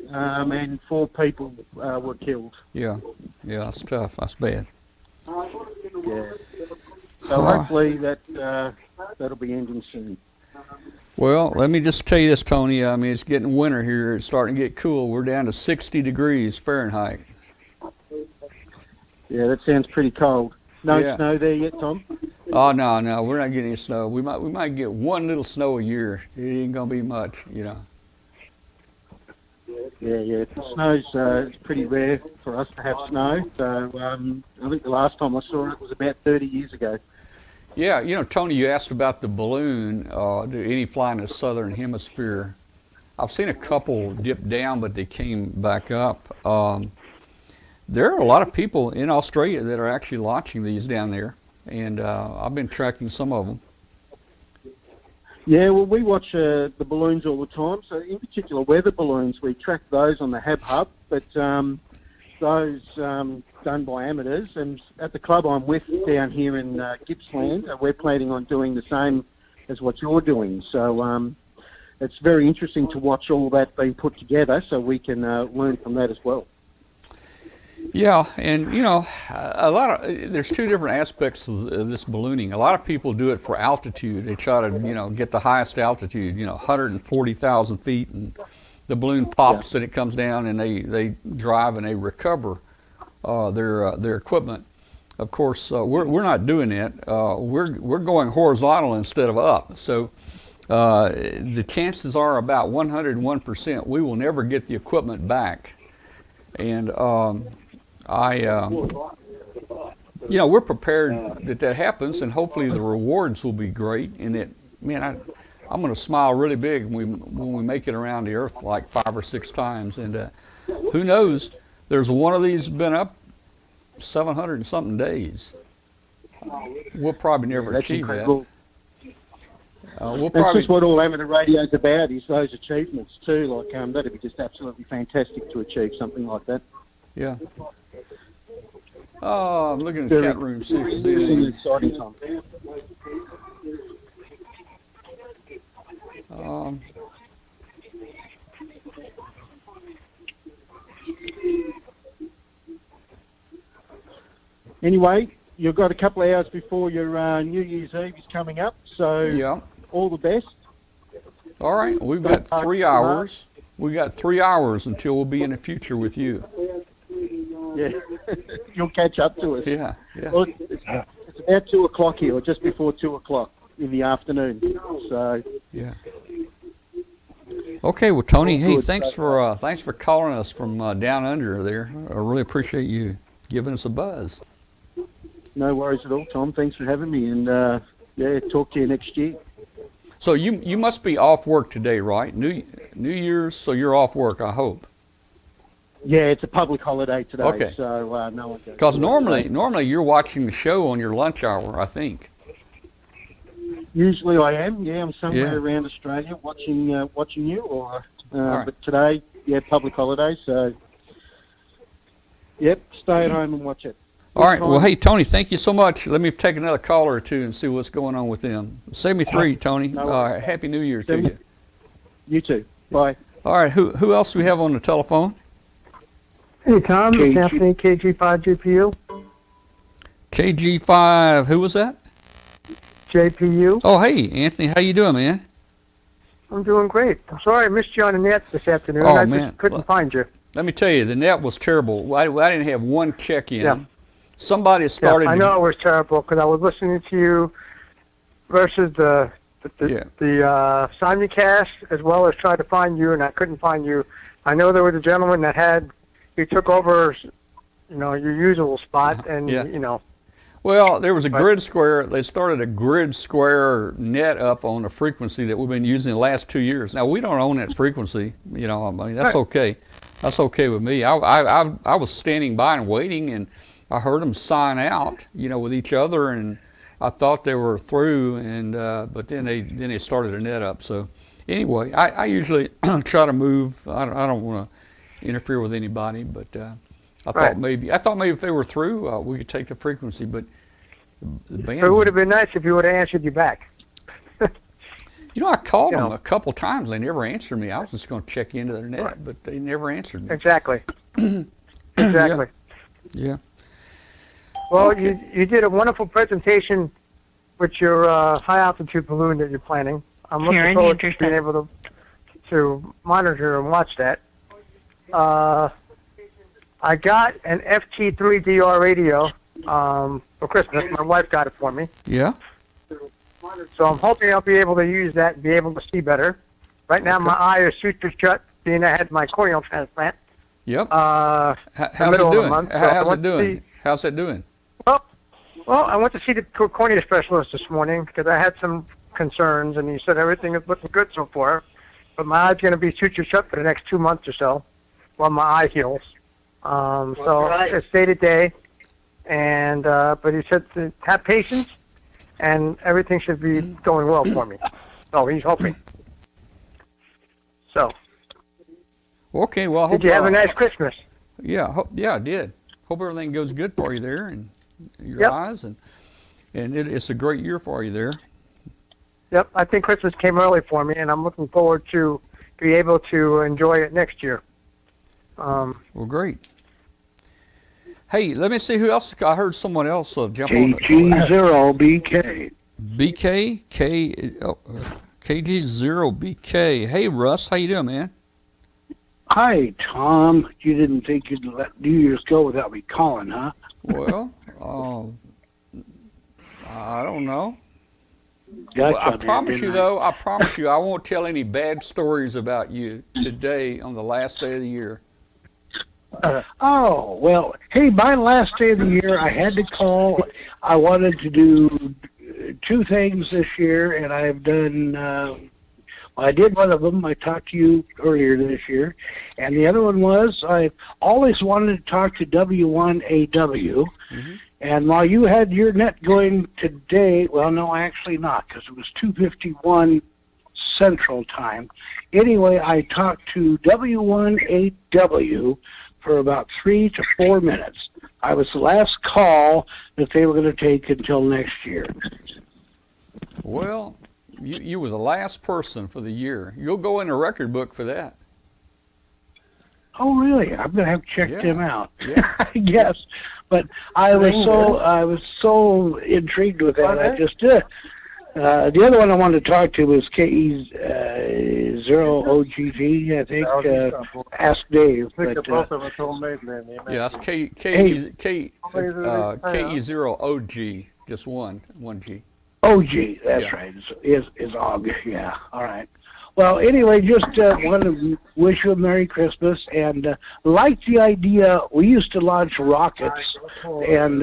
[SPEAKER 6] and 4 people were killed.
[SPEAKER 1] Yeah, that's tough. That's bad.
[SPEAKER 6] Yeah. So hopefully that'll be ending soon.
[SPEAKER 1] Well, let me just tell you this, Tony. I mean, it's getting winter here. It's starting to get cool. We're down to 60 degrees Fahrenheit.
[SPEAKER 6] Yeah, that sounds pretty cold. No
[SPEAKER 1] Yeah.
[SPEAKER 6] snow there yet, Tom?
[SPEAKER 1] Oh no, we're not getting any snow. We might get one little snow a year. It ain't gonna be much, you know.
[SPEAKER 6] Yeah. The snow's it's pretty rare for us to have snow. So I think the last time I saw it was about 30 years ago.
[SPEAKER 1] Yeah, you know, Tony, you asked about the balloon. Do any fly in the southern hemisphere? I've seen a couple dip down, but they came back up. There are a lot of people in Australia that are actually launching these down there, and I've been tracking some of them.
[SPEAKER 6] Yeah, well, we watch the balloons all the time. So in particular, weather balloons, we track those on the Hab Hub, but those done by amateurs. And at the club I'm with down here in Gippsland, we're planning on doing the same as what you're doing. So it's very interesting to watch all that being put together, so we can learn from that as well.
[SPEAKER 1] Yeah, and you know, there's 2 different aspects of this ballooning. A lot of people do it for altitude. They try to, get the highest altitude, 140,000 feet, and the balloon pops and it comes down, and they drive and they recover their equipment. Of course, we're not doing that. We're going horizontal instead of up. So the chances are about 101% we will never get the equipment back. And we're prepared that happens, and hopefully the rewards will be great. And I'm going to smile really big when we make it around the Earth like 5 or 6 times. And who knows? There's one of these been up 700 and something days. We'll probably never achieve
[SPEAKER 6] incredible.
[SPEAKER 1] that.
[SPEAKER 6] That's just what all amateur radio's about, is those achievements too. Like that'd be just absolutely fantastic to achieve something like that.
[SPEAKER 1] Yeah. Oh, I'm looking at the chat room, see if there's anything.
[SPEAKER 6] Exciting time. Anyway, you've got a couple of hours before your New Year's Eve is coming up, so
[SPEAKER 1] Yeah.
[SPEAKER 6] all the best.
[SPEAKER 1] All right, we've got 3 hours. We got 3 hours until we'll be in the future with you.
[SPEAKER 6] Yeah, you'll catch up to us.
[SPEAKER 1] Yeah.
[SPEAKER 6] Well, it's about 2 o'clock here, or just before 2 o'clock in the afternoon. So
[SPEAKER 1] Yeah. Okay, well, Tony, hey,
[SPEAKER 6] good.
[SPEAKER 1] thanks for calling us from down under there. I really appreciate you giving us a buzz.
[SPEAKER 6] no worries at all, Tom. Thanks for having me, and talk to you next year.
[SPEAKER 1] So you must be off work today, right? New Year's, so you're off work, I hope.
[SPEAKER 6] Yeah, it's a public holiday today,
[SPEAKER 1] Okay.
[SPEAKER 6] so no one goes.
[SPEAKER 1] Because normally you're watching the show on your lunch hour, I think.
[SPEAKER 6] Usually I am. Yeah, I'm somewhere
[SPEAKER 1] Yeah.
[SPEAKER 6] around Australia watching you. Or
[SPEAKER 1] right.
[SPEAKER 6] but today, public holiday. So, stay at home and watch it.
[SPEAKER 1] All right. Well, hey, Tony, thank you so much. Let me take another caller or 2 and see what's going on with them. Save me 3, Tony. Happy New Year to you.
[SPEAKER 6] You too. Bye.
[SPEAKER 1] All right. Who else do we have on the telephone?
[SPEAKER 7] Hey, Tom. It's Anthony, KG5 JPU.
[SPEAKER 1] KG5. Who was that?
[SPEAKER 7] JPU.
[SPEAKER 1] Oh, hey, Anthony. How you doing, man?
[SPEAKER 7] I'm doing great. I'm sorry I missed you on the net this afternoon.
[SPEAKER 1] Oh,
[SPEAKER 7] I
[SPEAKER 1] man.
[SPEAKER 7] just couldn't find you.
[SPEAKER 1] Let me tell you, the net was terrible. I didn't have one check-in.
[SPEAKER 7] Yeah.
[SPEAKER 1] Somebody started.
[SPEAKER 7] I know it was terrible because I was listening to you versus the simulcast, as well as trying to find you, and I couldn't find you. I know there was a gentleman that he took over, your usual spot, and
[SPEAKER 1] Well, there was a grid square. They started a grid square net up on the frequency that we've been using the last 2 years. Now we don't own that frequency. That's
[SPEAKER 7] Right.
[SPEAKER 1] okay. That's okay with me. I was standing by and waiting, and I heard them sign out, with each other, and I thought they were through, and but then they started a net up. So anyway, I usually try to move. I don't want to interfere with anybody, but I thought maybe if they were through, we could take the frequency, but the band.
[SPEAKER 7] It would have been nice if you would have answered you back.
[SPEAKER 1] I called them a couple times. They never answered me. I was just going to check into their net, but they never answered me.
[SPEAKER 7] Exactly. Exactly.
[SPEAKER 1] Yeah.
[SPEAKER 7] Well, you did a wonderful presentation with your high altitude balloon that you're planning. I'm looking forward to being able to monitor and watch that. I got an FT3DR radio for Christmas. My wife got it for me.
[SPEAKER 1] Yeah.
[SPEAKER 7] So I'm hoping I'll be able to use that and be able to see better. Right now, my eye is suture shut, being I had my corneal transplant.
[SPEAKER 1] Yep.
[SPEAKER 7] How's
[SPEAKER 1] it doing? How's it doing?
[SPEAKER 7] Well, I went to see the cornea specialist this morning because I had some concerns, and he said everything is looking good so far. But my eye's going to be suture shut for the next 2 months or so while my eye heals. It's day to day, and but he said to have patience, and everything should be going well for me. So he's hoping. So.
[SPEAKER 1] Okay. Well,
[SPEAKER 7] did you have a nice Christmas?
[SPEAKER 1] Yeah. I did. Hope everything goes good for you there and your eyes, and it's a great year for you there.
[SPEAKER 7] Yep. I think Christmas came early for me, and I'm looking forward to be able to enjoy it next year.
[SPEAKER 1] Well, great. Hey, let me see who else. I heard someone else jump on.
[SPEAKER 8] KG0BK.
[SPEAKER 1] BK? KG0BK. Hey, Russ. How you doing, man?
[SPEAKER 8] Hi, Tom. You didn't think you'd let New Year's go without me calling, huh?
[SPEAKER 1] Well, I don't know.
[SPEAKER 8] Well,
[SPEAKER 1] I promise you, I won't tell any bad stories about you today on the last day of the year.
[SPEAKER 8] Well, hey, my last day of the year, I had to call. I wanted to do 2 things this year, and I've done, I did one of them. I talked to you earlier this year. And the other one was I always wanted to talk to W1AW. Mm-hmm. And while you had your net going today, well, no, actually not, because it was 2:51 Central Time. Anyway, I talked to W1AW for about 3 to 4 minutes. I was the last call that they were going to take until next year.
[SPEAKER 1] Well, you were the last person for the year. You'll go in the record book for that.
[SPEAKER 8] Oh, really? I'm going to have to check them out.
[SPEAKER 1] Yeah.
[SPEAKER 8] I guess. But I was so intrigued with that. I just did. The other one I wanted to talk to was KE0OGG, I think. Ask Dave. But,
[SPEAKER 1] yeah, that's KE0OG, just one G.
[SPEAKER 8] OG, that's right. Is OG, yeah. All right. Well, anyway, just want to wish you a Merry Christmas, and like the idea, we used to launch rockets and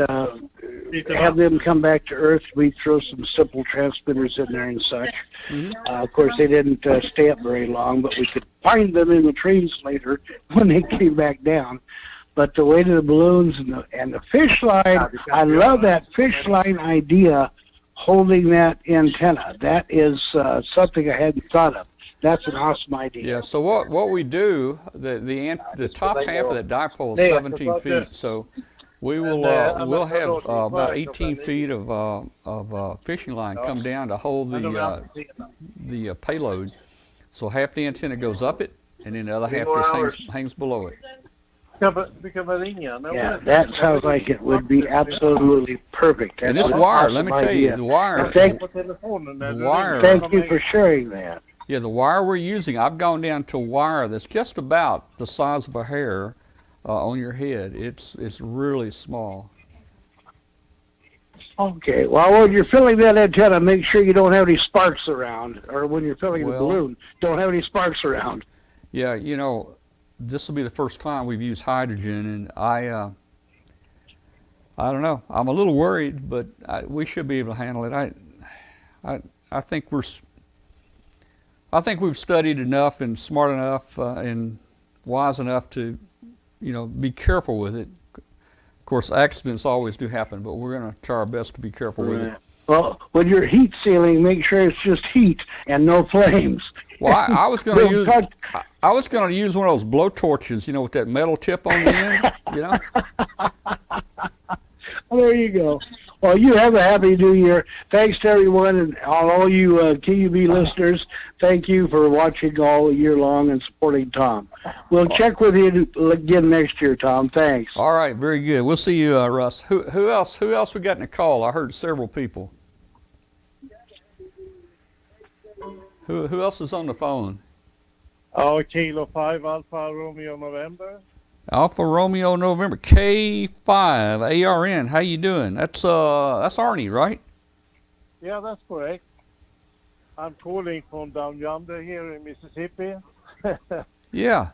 [SPEAKER 8] have them come back to Earth. We throw some simple transmitters in there and such. Mm-hmm. Of course, they didn't stay up very long, but we could find them in the translator when they came back down. But the weight of the balloons and the fish line, I love that fish line idea, holding that antenna. That is something I hadn't thought of. That's an awesome idea.
[SPEAKER 1] Yeah. So what we do, the top half of that dipole is 17 feet. So we will we'll have about 18 feet of fishing line come down to hold the payload. So half the antenna goes up it, and then the other half just hangs below it.
[SPEAKER 8] Yeah, that sounds like it would be absolutely perfect.
[SPEAKER 1] And this wire, let me tell you, the wire.
[SPEAKER 8] Thank you for sharing that.
[SPEAKER 1] Yeah, the wire we're using, I've gone down to wire that's just about the size of a hair on your head. It's really small.
[SPEAKER 8] Okay. Well, when you're filling that antenna, make sure you don't have any sparks around. Or when you're filling the balloon, don't have any sparks around.
[SPEAKER 1] Yeah, this will be the first time we've used hydrogen, and I don't know. I'm a little worried, but we should be able to handle it. I think we've studied enough and smart enough and wise enough to, be careful with it. course, accidents always do happen, but we're going to try our best to be careful with it.
[SPEAKER 8] Well, when you're heat sealing, make sure it's just heat and no flames.
[SPEAKER 1] Well, I was going to use I was going to use one of those blow torches, with that metal tip on the end.
[SPEAKER 8] Well, there you go. Well, you have a happy New Year. Thanks to everyone and all you KUB listeners. Thank you for watching all year long and supporting Tom. We'll check with you again next year, Tom. Thanks.
[SPEAKER 1] All right, very good. We'll see you, Russ. Who else? Who else we got in the call? I heard several people. Who else is on the phone?
[SPEAKER 9] Kilo 5 Alpha Romeo November.
[SPEAKER 1] Alpha Romeo November K5 ARN. How you doing? That's Arnie, right?
[SPEAKER 9] Yeah, that's correct. I'm calling from down yonder here in Mississippi.
[SPEAKER 1] Yeah.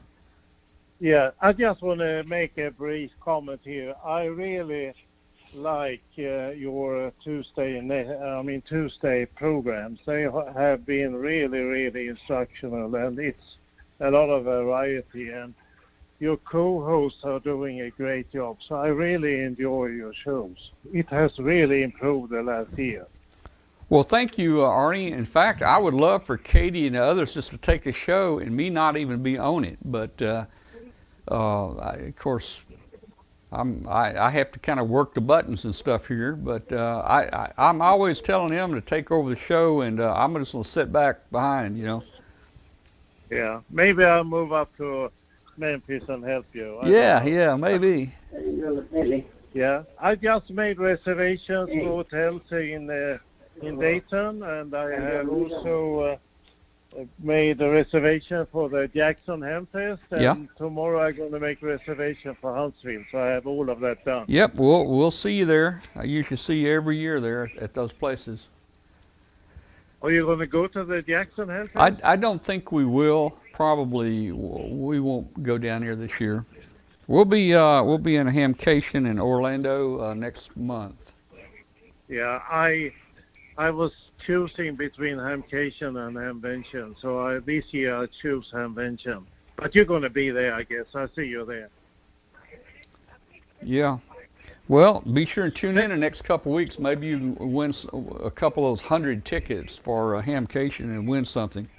[SPEAKER 9] Yeah, I just want to make a brief comment here. I really like your Tuesday programs. They have been really, really instructional, and it's a lot of variety, and your co-hosts are doing a great job. So I really enjoy your shows. It has really improved the last year.
[SPEAKER 1] Well, thank you, Arnie. In fact, I would love for Katie and the others just to take a show and me not even be on it. But of course, I have to kind of work the buttons and stuff here. But I'm always telling them to take over the show, and I'm just going to sit back behind,
[SPEAKER 9] Yeah, maybe I'll move up to Memphis and help you.
[SPEAKER 1] Yeah, maybe.
[SPEAKER 9] Yeah, I just made reservations for hotels in Dayton, and I have also made a reservation for the Jackson Hamfest, and tomorrow I'm going to make a reservation for Huntsville, so I have all of that done.
[SPEAKER 1] Yep, we'll see you there. I usually see you every year there at those places.
[SPEAKER 9] Are you going to go to the Jackson Hamfest?
[SPEAKER 1] I don't think we will. Probably we won't go down here this year. We'll be in a hamcation in Orlando next month.
[SPEAKER 9] Yeah, I was choosing between hamcation and hamvention, so this year I choose hamvention. But you're going to be there, I guess. I see you there.
[SPEAKER 1] Yeah. Well, be sure and tune in the next couple of weeks. Maybe you can win a couple of those 100 tickets for a hamcation and win something.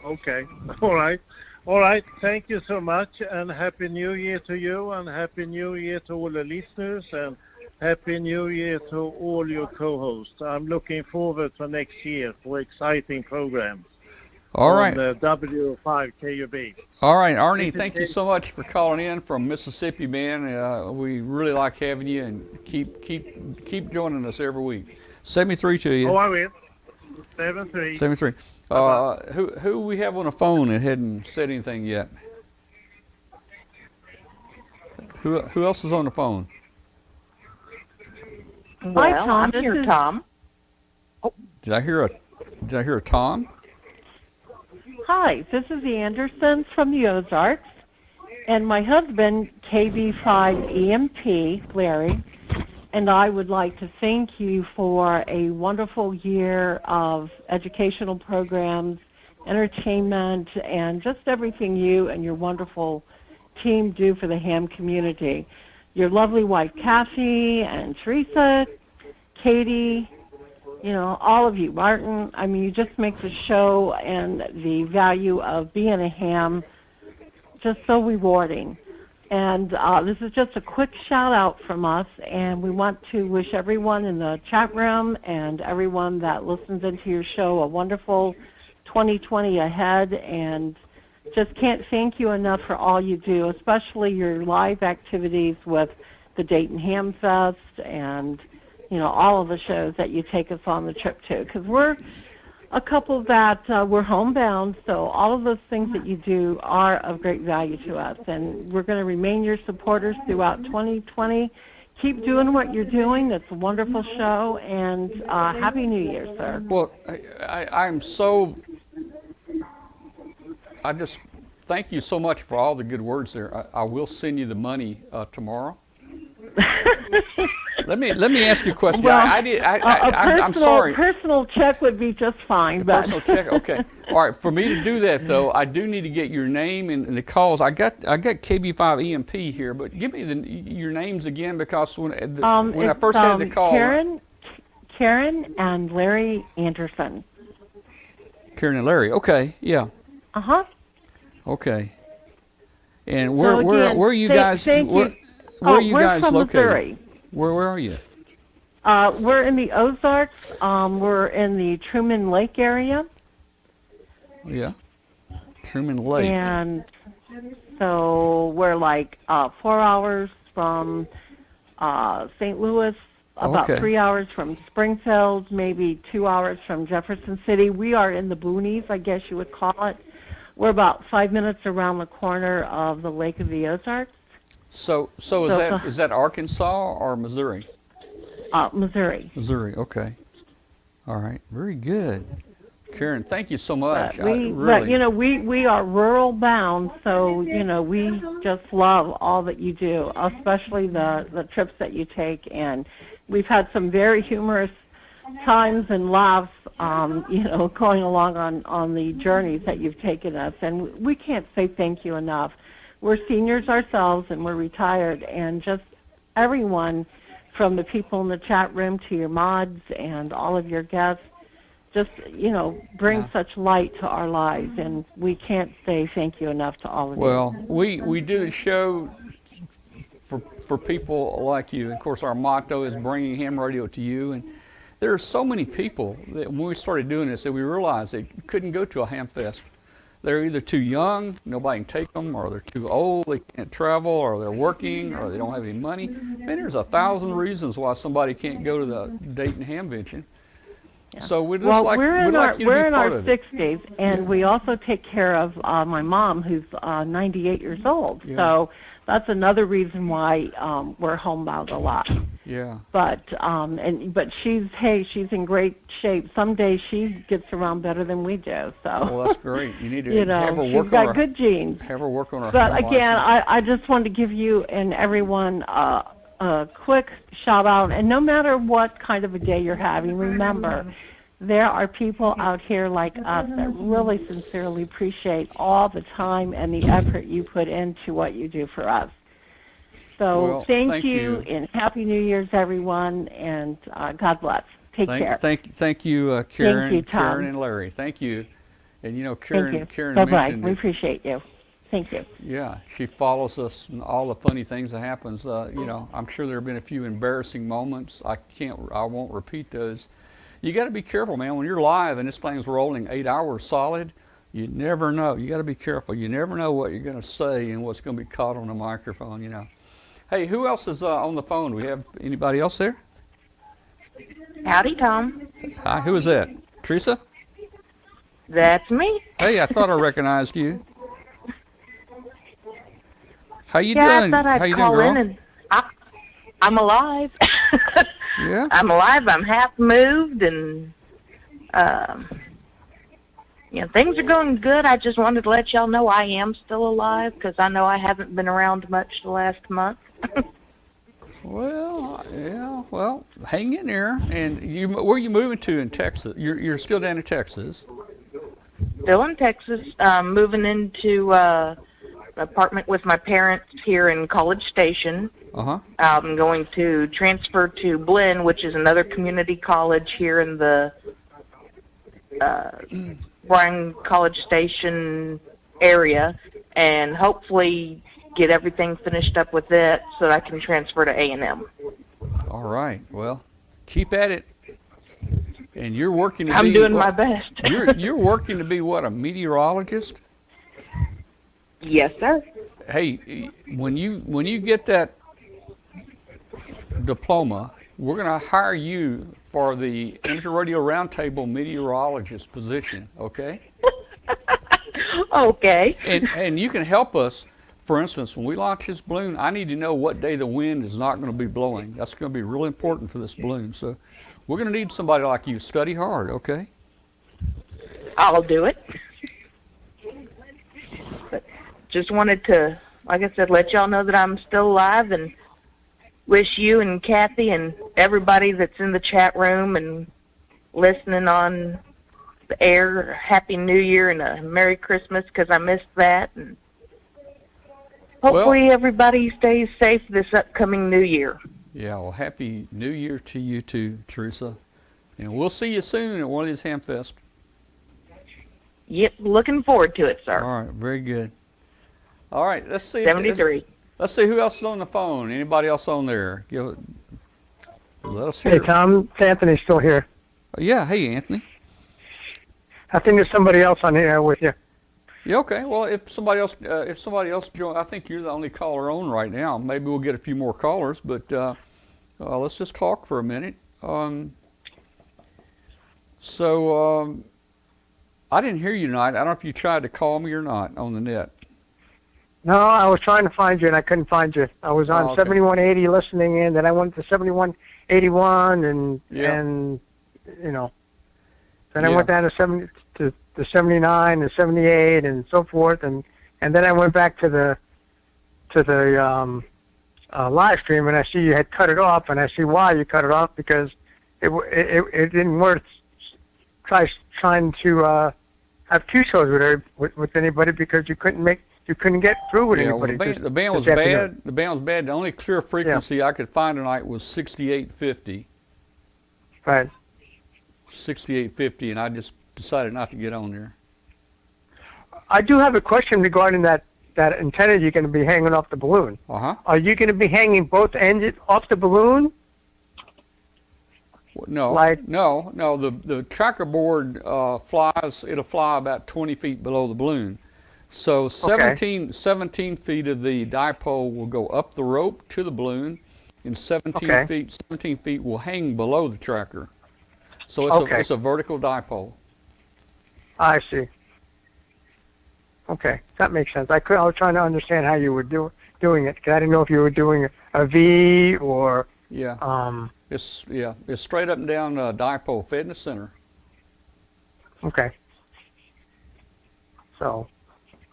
[SPEAKER 9] Okay. All right. Thank you so much, and Happy New Year to you, and Happy New Year to all the listeners, and Happy New Year to all your co-hosts. I'm looking forward to next year for exciting programs.
[SPEAKER 1] All right.
[SPEAKER 9] On the W5 KUB.
[SPEAKER 1] All right, Arnie, thank you so much for calling in from Mississippi, man. We really like having you, and keep joining us every week. 73 to you.
[SPEAKER 9] Oh, I will. 73.
[SPEAKER 1] 73. Who we have on the phone that hadn't said anything yet? Who else is on the phone?
[SPEAKER 10] Hi, Tom. I'm here, Tom.
[SPEAKER 1] Oh, did I hear a Tom?
[SPEAKER 10] Hi, this is the Andersons from the Ozarks, and my husband, KB5EMP, Larry, and I would like to thank you for a wonderful year of educational programs, entertainment, and just everything you and your wonderful team do for the ham community. Your lovely wife, Kathy, and Teresa, Katie, all of you, Martin. I mean, you just make the show and the value of being a ham just so rewarding. And this is just a quick shout out from us, and we want to wish everyone in the chat room and everyone that listens into your show a wonderful 2020 ahead, and just can't thank you enough for all you do, especially your live activities with the Dayton Ham Fest and all of the shows that you take us on the trip to, because we're a couple that we're homebound, so all of those things that you do are of great value to us, and we're going to remain your supporters throughout 2020. Keep doing what you're doing. It's a wonderful show, and Happy New Year, sir.
[SPEAKER 1] Well, I just thank you so much for all the good words there. I will send you the money tomorrow. Let me ask you a question.
[SPEAKER 10] Well,
[SPEAKER 1] I'm sorry.
[SPEAKER 10] Personal check would be just fine. But.
[SPEAKER 1] Personal check. Okay. All right. For me to do that though, I do need to get your name and the calls. I got KB5 EMP here, but give me your names again because when I first had the call.
[SPEAKER 10] Karen and Larry Anderson.
[SPEAKER 1] Karen and Larry. Okay. Yeah. Okay. And where are you guys? Where are you guys
[SPEAKER 10] from
[SPEAKER 1] located?
[SPEAKER 10] Missouri.
[SPEAKER 1] Where are you?
[SPEAKER 10] We're in the Ozarks. We're in the Truman Lake area.
[SPEAKER 1] Yeah. Truman Lake.
[SPEAKER 10] And so we're like 4 hours from St. Louis, about 3 hours from Springfield, maybe 2 hours from Jefferson City. We are in the boonies, I guess you would call it. We're about 5 minutes around the corner of the Lake of the Ozarks.
[SPEAKER 1] So is that Arkansas or Missouri?
[SPEAKER 10] Missouri.
[SPEAKER 1] Missouri. Okay. All right. Very good. Karen, thank you so much.
[SPEAKER 10] But you know, we are rural bound, so you know, we just love all that you do, especially the trips that you take, and we've had some very humorous times and laughs, you know, going along on the journeys that you've taken us, and we can't say thank you enough. We're seniors ourselves, and we're retired, and just everyone, from the people in the chat room to your mods and all of your guests, just, you know, bring such light to our lives, and we can't say thank you enough to all of you.
[SPEAKER 1] Well, we do the show for people like you. Of course, our motto is bringing ham radio to you, and there are so many people that when we started doing this that we realized they couldn't go to a ham fest. They're either too young, nobody can take them, or they're too old, they can't travel, or they're working, or they don't have any money. Man, there's 1,000 reasons why somebody can't go to the Dayton Hamvention. Yeah. So we'd just like you to be part of it.
[SPEAKER 10] We're in our 60s, and we also take care of my mom, who's 98 years old. Yeah. So that's another reason why we're homebound a lot.
[SPEAKER 1] Yeah.
[SPEAKER 10] But she's in great shape. Someday she gets around better than we do. So.
[SPEAKER 1] Well, that's great. You need to have her work on her.
[SPEAKER 10] She's got good genes.
[SPEAKER 1] Have her work on her.
[SPEAKER 10] But again, I just wanted to give you and everyone a quick shout out, and no matter what kind of a day you're having, remember there are people out here like us that really sincerely appreciate all the time and the effort you put into what you do for us. So thank you and Happy New Year's, everyone, and God bless. Take care.
[SPEAKER 1] Thank you, Karen.
[SPEAKER 10] Thank you, Tom.
[SPEAKER 1] Karen and Larry. Thank you. And you know, Karen
[SPEAKER 10] Bye-bye.
[SPEAKER 1] mentioned
[SPEAKER 10] We appreciate you. Thank you.
[SPEAKER 1] Yeah, she follows us and all the funny things that happens. You know, I'm sure there have been a few embarrassing moments. I won't repeat those. You got to be careful, man. When you're live and this thing's rolling 8 hours solid, you never know. You got to be careful. You never know what you're going to say and what's going to be caught on the microphone. You know. Hey, who else is on the phone? Do we have anybody else there?
[SPEAKER 11] Howdy, Tom.
[SPEAKER 1] Hi. Who is that? Teresa?
[SPEAKER 11] That's me.
[SPEAKER 1] Hey, I thought I recognized you. How you
[SPEAKER 11] doing?
[SPEAKER 1] I
[SPEAKER 11] thought I'd call in and I'm alive.
[SPEAKER 1] Yeah.
[SPEAKER 11] I'm alive. I'm half moved, and you know, things are going good. I just wanted to let y'all know I am still alive because I know I haven't been around much the last month.
[SPEAKER 1] Well, yeah. Well, hang in there. And where are you moving to in Texas? You're still down in Texas.
[SPEAKER 11] Still in Texas. Moving into apartment with my parents here in College Station. I'm going to transfer to Blinn, which is another community college here in the Bryan College Station area, and hopefully get everything finished up with it so that I can transfer to A&M.
[SPEAKER 1] All right. Well, keep at it. And you're working to
[SPEAKER 11] I'm doing my best.
[SPEAKER 1] you're working to be what, a meteorologist?
[SPEAKER 11] Yes, sir.
[SPEAKER 1] Hey, when you get that diploma, we're going to hire you for the Amateur Radio Roundtable meteorologist position, okay?
[SPEAKER 11] Okay.
[SPEAKER 1] And you can help us. For instance, when we launch this balloon, I need to know what day the wind is not going to be blowing. That's going to be really important for this balloon. So we're going to need somebody like you. Study hard, okay?
[SPEAKER 11] I'll do it. But just wanted to, like I said, let y'all know that I'm still alive, and wish you and Kathy and everybody that's in the chat room and listening on the air a Happy New Year and a Merry Christmas, because I missed that. And hopefully everybody stays safe this upcoming New Year.
[SPEAKER 1] Yeah, well, Happy New Year to you too, Teresa. And we'll see you soon at one of these Hamfest.
[SPEAKER 11] Yep, looking forward to it, sir.
[SPEAKER 1] All right, very good. All right, let's see.
[SPEAKER 11] 73.
[SPEAKER 1] Let's see who else is on the phone. Anybody else on there? Let us hear.
[SPEAKER 7] Hey, Tom, it's Anthony still here.
[SPEAKER 1] Yeah, hey, Anthony.
[SPEAKER 7] I think there's somebody else on here with you.
[SPEAKER 1] Yeah, okay. Well, if somebody else joins, I think you're the only caller on right now. Maybe we'll get a few more callers, but let's just talk for a minute. I didn't hear you tonight. I don't know if you tried to call me or not on the net.
[SPEAKER 7] No, I was trying to find you and I couldn't find you. I was on 7180 listening in, then I went to 7181 and you know, then I went down to the 79 and 78 and so forth, and then I went back to the live stream, and I see you had cut it off, and I see why you cut it off, because it didn't work trying to have two shows with anybody, because you couldn't get through with anybody.
[SPEAKER 1] Well, the band was bad. The band was bad. The only clear frequency I could find tonight was 6850.
[SPEAKER 7] Right.
[SPEAKER 1] 6850, and I just decided not to get on there.
[SPEAKER 7] I do have a question regarding that antenna you're going to be hanging off the balloon.
[SPEAKER 1] Uh-huh.
[SPEAKER 7] Are you going to be hanging both ends off the balloon?
[SPEAKER 1] No, no. The tracker board flies. It'll fly about 20 feet below the balloon. So 17 feet of the dipole will go up the rope to the balloon, and 17 feet will hang below the tracker. So it's a vertical dipole.
[SPEAKER 7] I see. Okay, that makes sense. I was trying to understand how you were doing it, because I didn't know if you were doing a V or.
[SPEAKER 1] Yeah. It's straight up and down dipole, fed in the center.
[SPEAKER 7] Okay. So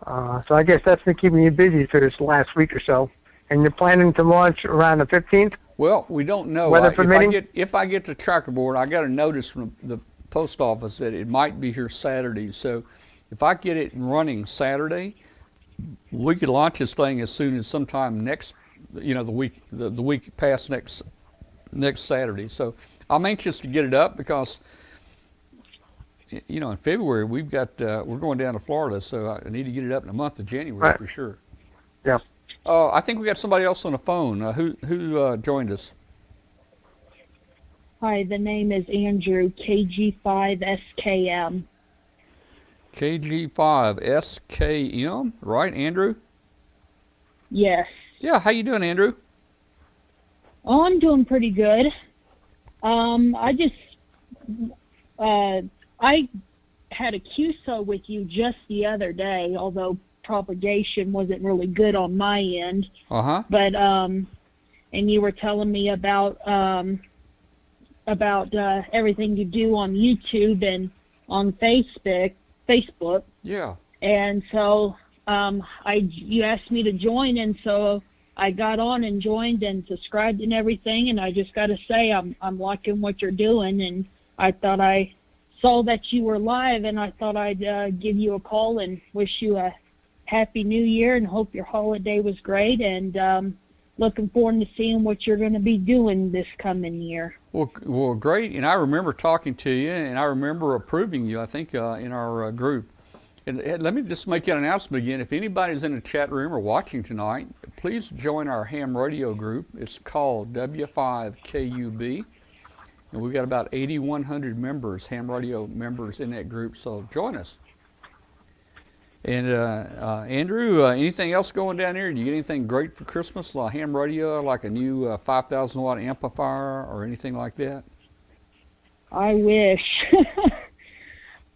[SPEAKER 7] I guess that's been keeping you busy for this last week or so, and you're planning to launch around the 15th.
[SPEAKER 1] Well, we don't know.
[SPEAKER 7] Weather permitting?
[SPEAKER 1] If I get the tracker board, I got a notice from the post office that it might be here Saturday. So if I get it running Saturday, we could launch this thing as soon as sometime next, the week past next Saturday. So I'm anxious to get it up, because in February we're going down to Florida, so I need to get it up in the month of January for sure.
[SPEAKER 7] Yeah.
[SPEAKER 1] I think we got somebody else on the phone. Who joined us?
[SPEAKER 12] Hi, the name is Andrew, KG5SKM.
[SPEAKER 1] KG5SKM, right, Andrew?
[SPEAKER 12] Yes.
[SPEAKER 1] Yeah, how you doing, Andrew?
[SPEAKER 12] Oh, I'm doing pretty good. I had a QSO with you just the other day, although propagation wasn't really good on my end.
[SPEAKER 1] Uh-huh.
[SPEAKER 12] But and you were telling me about everything you do on YouTube and on Facebook.
[SPEAKER 1] Yeah.
[SPEAKER 12] And so you asked me to join, and so I got on and joined and subscribed and everything, and I just got to say I'm liking what you're doing, and I thought I saw that you were live, and I thought I'd give you a call and wish you a Happy New Year and hope your holiday was great, and looking forward to seeing what you're going to be doing this coming year.
[SPEAKER 1] Well, great, and I remember talking to you, and I remember approving you, I think, in our group. And let me just make an announcement again. If anybody's in the chat room or watching tonight, please join our ham radio group. It's called W5KUB. And we've got about 8,100 members, ham radio members in that group, so join us. And Andrew, anything else going down there? Do you get anything great for Christmas, like ham radio, like a new 5,000 watt amplifier or anything like that?
[SPEAKER 12] I wish.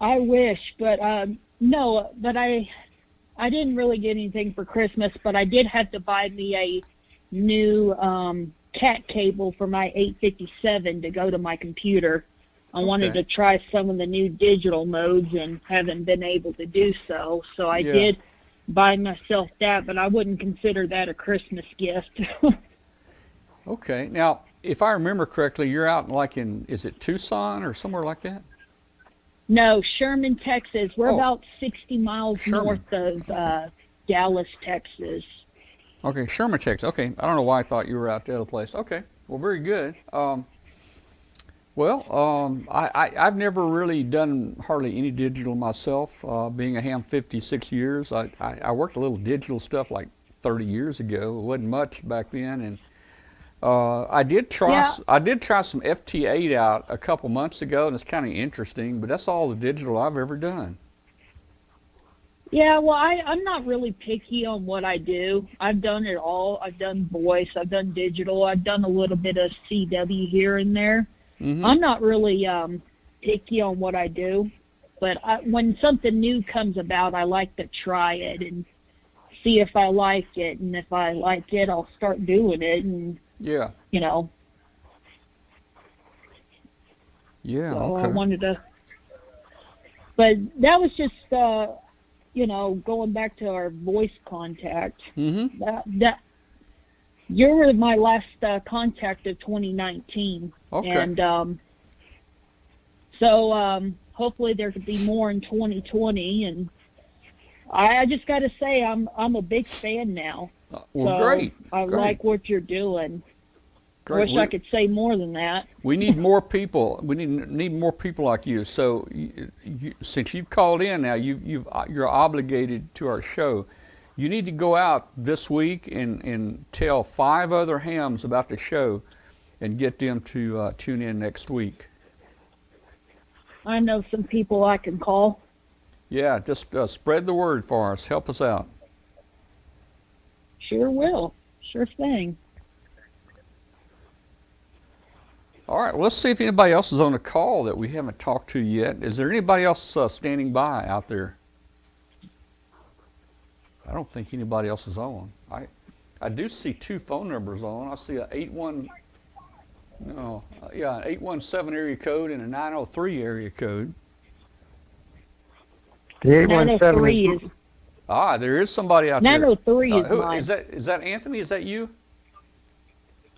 [SPEAKER 12] I wish, but no, but I didn't really get anything for Christmas, but I did have to buy me a new cat cable for my 857 to go to my computer. I wanted to try some of the new digital modes and haven't been able to do so. So I did buy myself that, but I wouldn't consider that a Christmas gift.
[SPEAKER 1] Okay. Now, if I remember correctly, you're out is it Tucson or somewhere like that?
[SPEAKER 12] No, Sherman, Texas. We're
[SPEAKER 1] Oh,
[SPEAKER 12] about 60 miles
[SPEAKER 1] Sherman.
[SPEAKER 12] north of
[SPEAKER 1] Okay.
[SPEAKER 12] Dallas, Texas.
[SPEAKER 1] Okay, Sherman, Texas. Okay. I don't know why I thought you were out the other place. Okay. Well, very good. I've never really done hardly any digital myself. Being a ham 56 years, I worked a little digital stuff like 30 years ago. It wasn't much back then, and I did try.
[SPEAKER 12] Yeah.
[SPEAKER 1] I did try some FT8 out a couple months ago, and it's kind of interesting. But that's all the digital I've ever done.
[SPEAKER 12] Yeah, well, I'm not really picky on what I do. I've done it all. I've done voice. I've done digital. I've done a little bit of CW here and there.
[SPEAKER 1] Mm-hmm.
[SPEAKER 12] I'm not really picky on what I do, but when something new comes about, I like to try it and see if I like it. And if I like it, I'll start doing it. And
[SPEAKER 1] Yeah.
[SPEAKER 12] you know,
[SPEAKER 1] Yeah.
[SPEAKER 12] so
[SPEAKER 1] Okay.
[SPEAKER 12] I wanted to. But that was just, going back to our voice contact.
[SPEAKER 1] Mm-hmm.
[SPEAKER 12] That you were my last contact of 2019.
[SPEAKER 1] Okay.
[SPEAKER 12] And so hopefully there could be more in 2020. And I just got to say I'm a big fan now.
[SPEAKER 1] Well,
[SPEAKER 12] so
[SPEAKER 1] great.
[SPEAKER 12] I
[SPEAKER 1] Great.
[SPEAKER 12] like what you're doing. I
[SPEAKER 1] Great.
[SPEAKER 12] wish I could say more than that.
[SPEAKER 1] We need more people. We need more people like you. So, since you've called in now, you're obligated to our show. You need to go out this week and tell 5 other hams about the show, and get them to tune in next week.
[SPEAKER 12] I know some people I can call.
[SPEAKER 1] Yeah, just spread the word for us. Help us out.
[SPEAKER 12] Sure will. Sure thing.
[SPEAKER 1] All right, well, let's see if anybody else is on the call that we haven't talked to yet. Is there anybody else standing by out there? I don't think anybody else is on. I do see 2 phone numbers on. I see an 817 area code and a 903 area code.
[SPEAKER 7] The 817
[SPEAKER 12] is.
[SPEAKER 1] There is somebody out there.
[SPEAKER 12] 903 is
[SPEAKER 1] Who
[SPEAKER 12] mine.
[SPEAKER 1] is that? Is that Anthony? Is that you?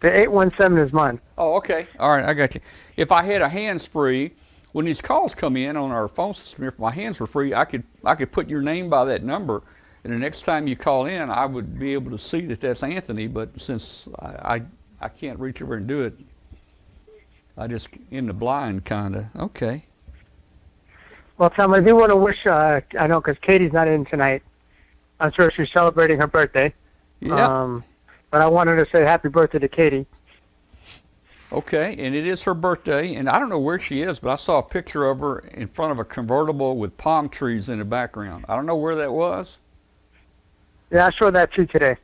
[SPEAKER 7] The 817 is mine.
[SPEAKER 1] Oh, okay. All right, I got you. If I had a hands free, when these calls come in on our phone system, if my hands were free, I could put your name by that number, and the next time you call in, I would be able to see that that's Anthony. But since I can't reach over and do it, I just in the blind kind of. Okay.
[SPEAKER 7] Well, Tom, I do want to wish, I know because Katie's not in tonight. I'm sure she's celebrating her birthday.
[SPEAKER 1] Yeah.
[SPEAKER 7] But I wanted to say happy birthday to Katie.
[SPEAKER 1] Okay, and it is her birthday, and I don't know where she is, but I saw a picture of her in front of a convertible with palm trees in the background. I don't know where that was.
[SPEAKER 7] Yeah, I saw that too today.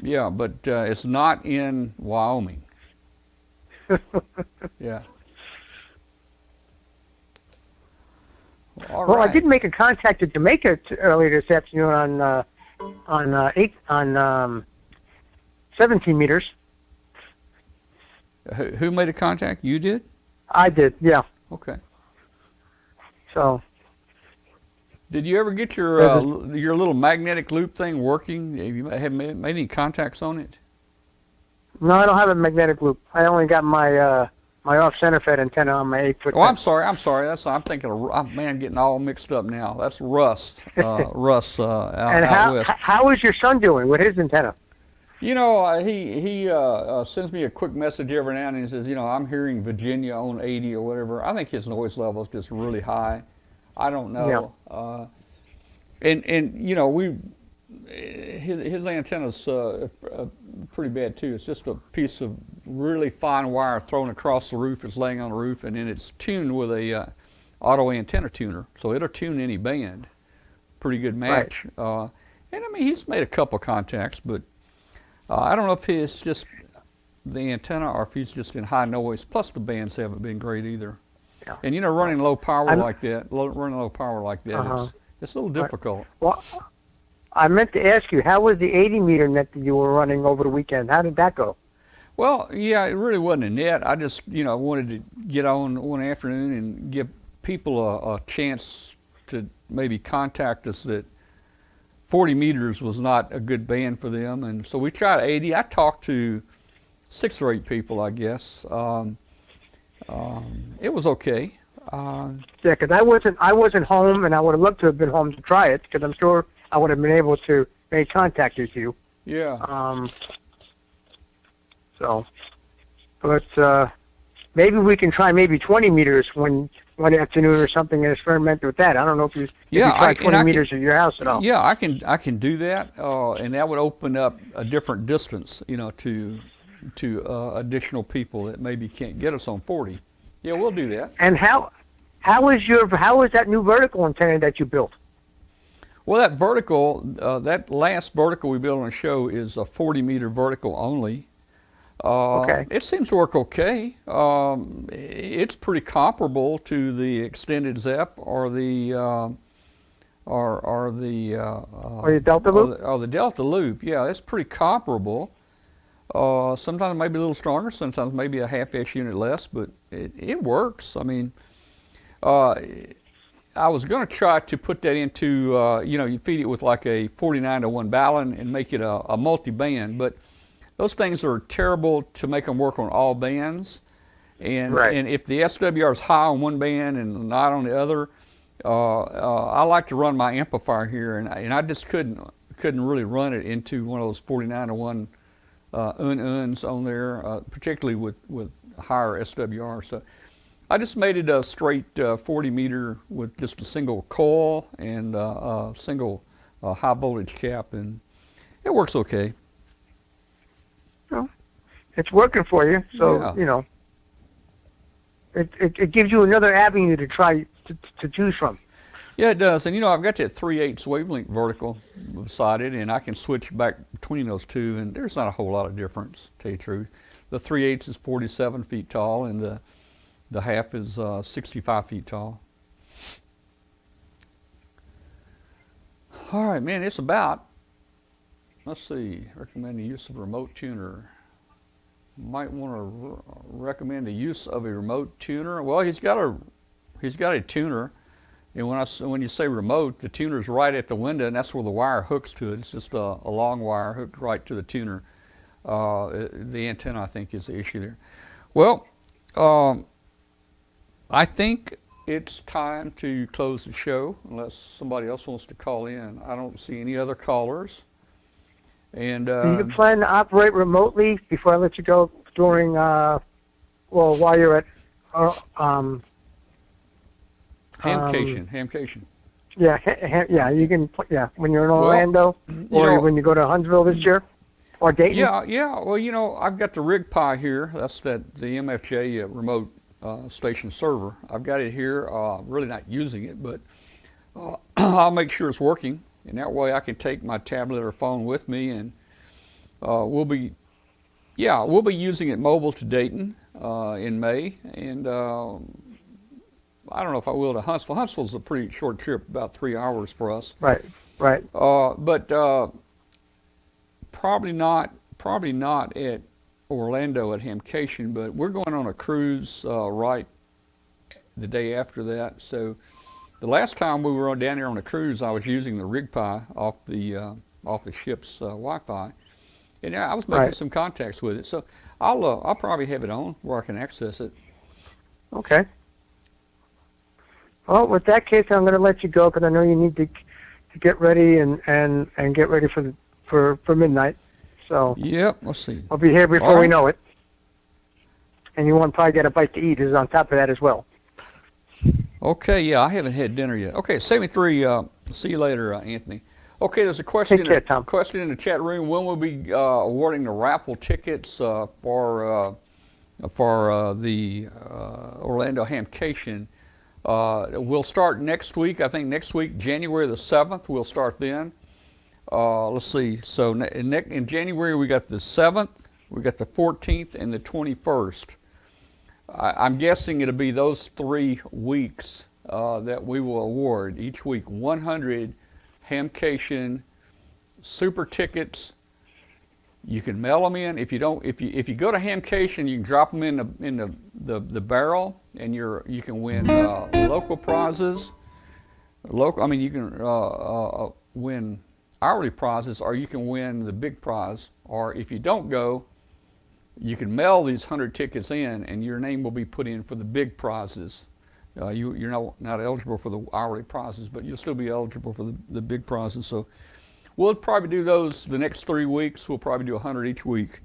[SPEAKER 1] Yeah, but it's not in Wyoming. Yeah. All
[SPEAKER 7] Well,
[SPEAKER 1] right.
[SPEAKER 7] I did make a contact to Jamaica earlier this afternoon on 17 meters.
[SPEAKER 1] Who made a contact? You did?
[SPEAKER 7] I did, yeah.
[SPEAKER 1] Okay.
[SPEAKER 7] So.
[SPEAKER 1] Did you ever get your little magnetic loop thing working? Have you made any contacts on it?
[SPEAKER 7] No, I don't have a magnetic loop. I only got my my off-center fed antenna on my 8-foot.
[SPEAKER 1] Oh, I'm sorry. I'm thinking of getting all mixed up now. That's Russ. Russ out west.
[SPEAKER 7] How is your son doing with his antenna?
[SPEAKER 1] You know, he sends me a quick message every now and then. He says, I'm hearing Virginia on 80 or whatever. I think his noise level is just really high. I don't know. Yeah. His antenna's pretty bad too. It's just a piece of really fine wire thrown across the roof. It's laying on the roof, and then it's tuned with a auto antenna tuner, so it'll tune any band. Pretty good match. Right. And I mean, he's made a couple contacts, but I don't know if it's just the antenna or if he's just in high noise. Plus, the bands haven't been great either. Yeah. And running low power like that, it's a little difficult.
[SPEAKER 7] Well, I meant to ask you, how was the 80 meter net that you were running over the weekend? How did that go?
[SPEAKER 1] Well, yeah, it really wasn't a net. I just, wanted to get on one afternoon and give people a chance to maybe contact us that 40 meters was not a good band for them. And so we tried 80. I talked to 6 or 8 people, I guess. It was okay.
[SPEAKER 7] Yeah, because I wasn't home, and I would have loved to have been home to try it, because I'm sure I would have been able to make contact with you.
[SPEAKER 1] Yeah.
[SPEAKER 7] But maybe we can try maybe 20 meters one afternoon or something and experiment with that. I don't know if you try 20 meters at your house at all.
[SPEAKER 1] Yeah, I can do that, and that would open up a different distance, to additional people that maybe can't get us on 40. Yeah, we'll do that.
[SPEAKER 7] And how is that new vertical antenna that you built?
[SPEAKER 1] Well, that last vertical we built on the show is a 40-meter vertical only.
[SPEAKER 7] Okay.
[SPEAKER 1] It seems to work okay. It's pretty comparable to the extended ZEP or the
[SPEAKER 7] Delta Loop.
[SPEAKER 1] Or the Delta Loop. Yeah, it's pretty comparable. Sometimes maybe a little stronger, sometimes maybe a half-inch unit less, but it works. I mean, I was going to try to put that into, you feed it with like a 49-to-1 balun and make it a multi-band, but those things are terrible to make them work on all bands. And if the SWR is high on one band and not on the other, I like to run my amplifier here, and I just couldn't really run it into one of those 49-to-1 uns on there, particularly with higher SWR. So I just made it a straight 40 meter with just a single coil and a single high voltage cap, and it works okay.
[SPEAKER 7] Well, it's working for you, so
[SPEAKER 1] yeah.
[SPEAKER 7] It gives you another avenue to try to choose from.
[SPEAKER 1] Yeah, it does. And I've got that 3/8 wavelength vertical beside it, and I can switch back between those two, and there's not a whole lot of difference, to tell you the truth. The 3/8 is 47 feet tall, and the half is 65 feet tall. All right, man, it's about, let's see, recommend the use of a remote tuner. Might want to recommend the use of a remote tuner. Well, he's got a tuner. And when you say remote, the tuner's right at the window, and that's where the wire hooks to it. It's just a long wire hooked right to the tuner. The antenna, I think, is the issue there. Well, I think it's time to close the show, unless somebody else wants to call in. I don't see any other callers. And
[SPEAKER 7] do you plan to operate remotely before I let you go during, while you're at
[SPEAKER 1] Hamcation.
[SPEAKER 7] Yeah, you can. Yeah, when you're in Orlando, or when you go to Huntsville this year, or Dayton.
[SPEAKER 1] Yeah. Well, I've got the Rig Pi here. That's the MFJ remote station server. I've got it here. Really not using it, but I'll make sure it's working, and that way I can take my tablet or phone with me, and we'll be using it mobile to Dayton in May, and I don't know if I will to Huntsville. Huntsville's a pretty short trip, about 3 hours for us.
[SPEAKER 7] Right.
[SPEAKER 1] But probably not at Orlando at Hamcation, but we're going on a cruise right the day after that. So the last time we were down here on a cruise, I was using the Rig Pi off the ship's Wi-Fi, and I was making some contacts with it. So I'll probably have it on where I can access it.
[SPEAKER 7] Okay. Well, with that case, I'm going to let you go because I know you need to get ready and get ready for midnight. So
[SPEAKER 1] yep, let's see.
[SPEAKER 7] I'll be here before we know it. And you want to probably get a bite to eat is on top of that as well.
[SPEAKER 1] Okay, yeah, I haven't had dinner yet. Okay, 73. See you later, Anthony. Okay, there's a question.
[SPEAKER 7] Take care, Tom.
[SPEAKER 1] Question in the chat room. When will we be awarding the raffle tickets for the Orlando Hamcation? We'll start next week. I think next week, January the 7th, we'll start then. Let's see. So in January, we got the 7th, we got the 14th, and the 21st. I'm guessing it'll be those 3 weeks that we will award each week 100 Hamcation super tickets. You can mail them in. If you go to Hamcation, you can drop them in the barrel, and you can win local prizes. You can win hourly prizes, or you can win the big prize. Or if you don't go, you can mail these 100 tickets in, and your name will be put in for the big prizes. You're not eligible for the hourly prizes, but you'll still be eligible for the big prizes. So we'll probably do those the next 3 weeks. We'll probably do 100 each week.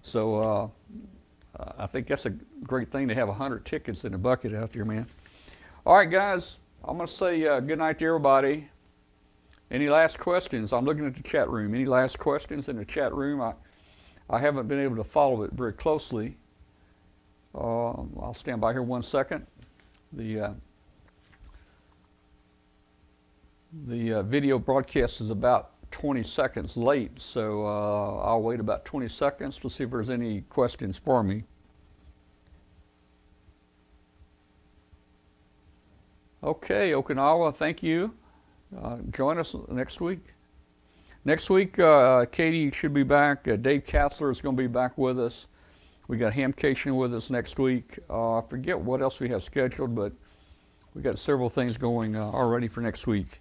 [SPEAKER 1] So I think that's a great thing to have 100 tickets in a bucket out there, man. All right, guys, I'm going to say good night to everybody. Any last questions? I'm looking at the chat room. Any last questions in the chat room? I haven't been able to follow it very closely. I'll stand by here 1 second. The video broadcast is about 20 seconds late, so I'll wait about 20 seconds to see if there's any questions for me. Okay, Okinawa, thank you. Join us next week. Next week, Katie should be back. Dave Katzler is going to be back with us. We got Hamcation with us next week. I forget what else we have scheduled, but we got several things going already for next week.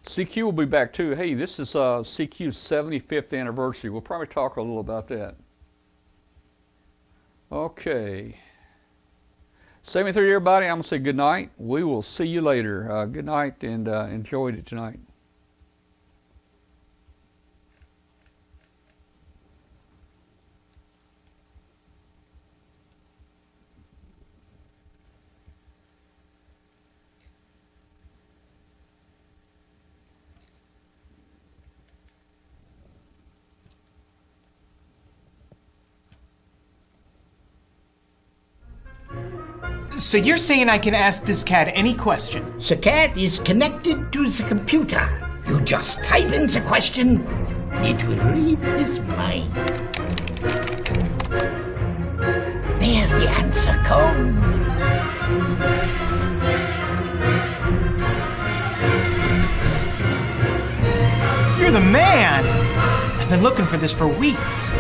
[SPEAKER 1] CQ will be back too. Hey, this is CQ's 75th anniversary. We'll probably talk a little about that. Okay. 73, everybody. I'm going to say good night. We will see you later. Good night, and enjoyed it tonight.
[SPEAKER 13] So you're saying I can ask this cat any question?
[SPEAKER 14] The cat is connected to the computer. You just type in the question, it will read his mind. There the answer comes.
[SPEAKER 13] You're the man! I've been looking for this for weeks.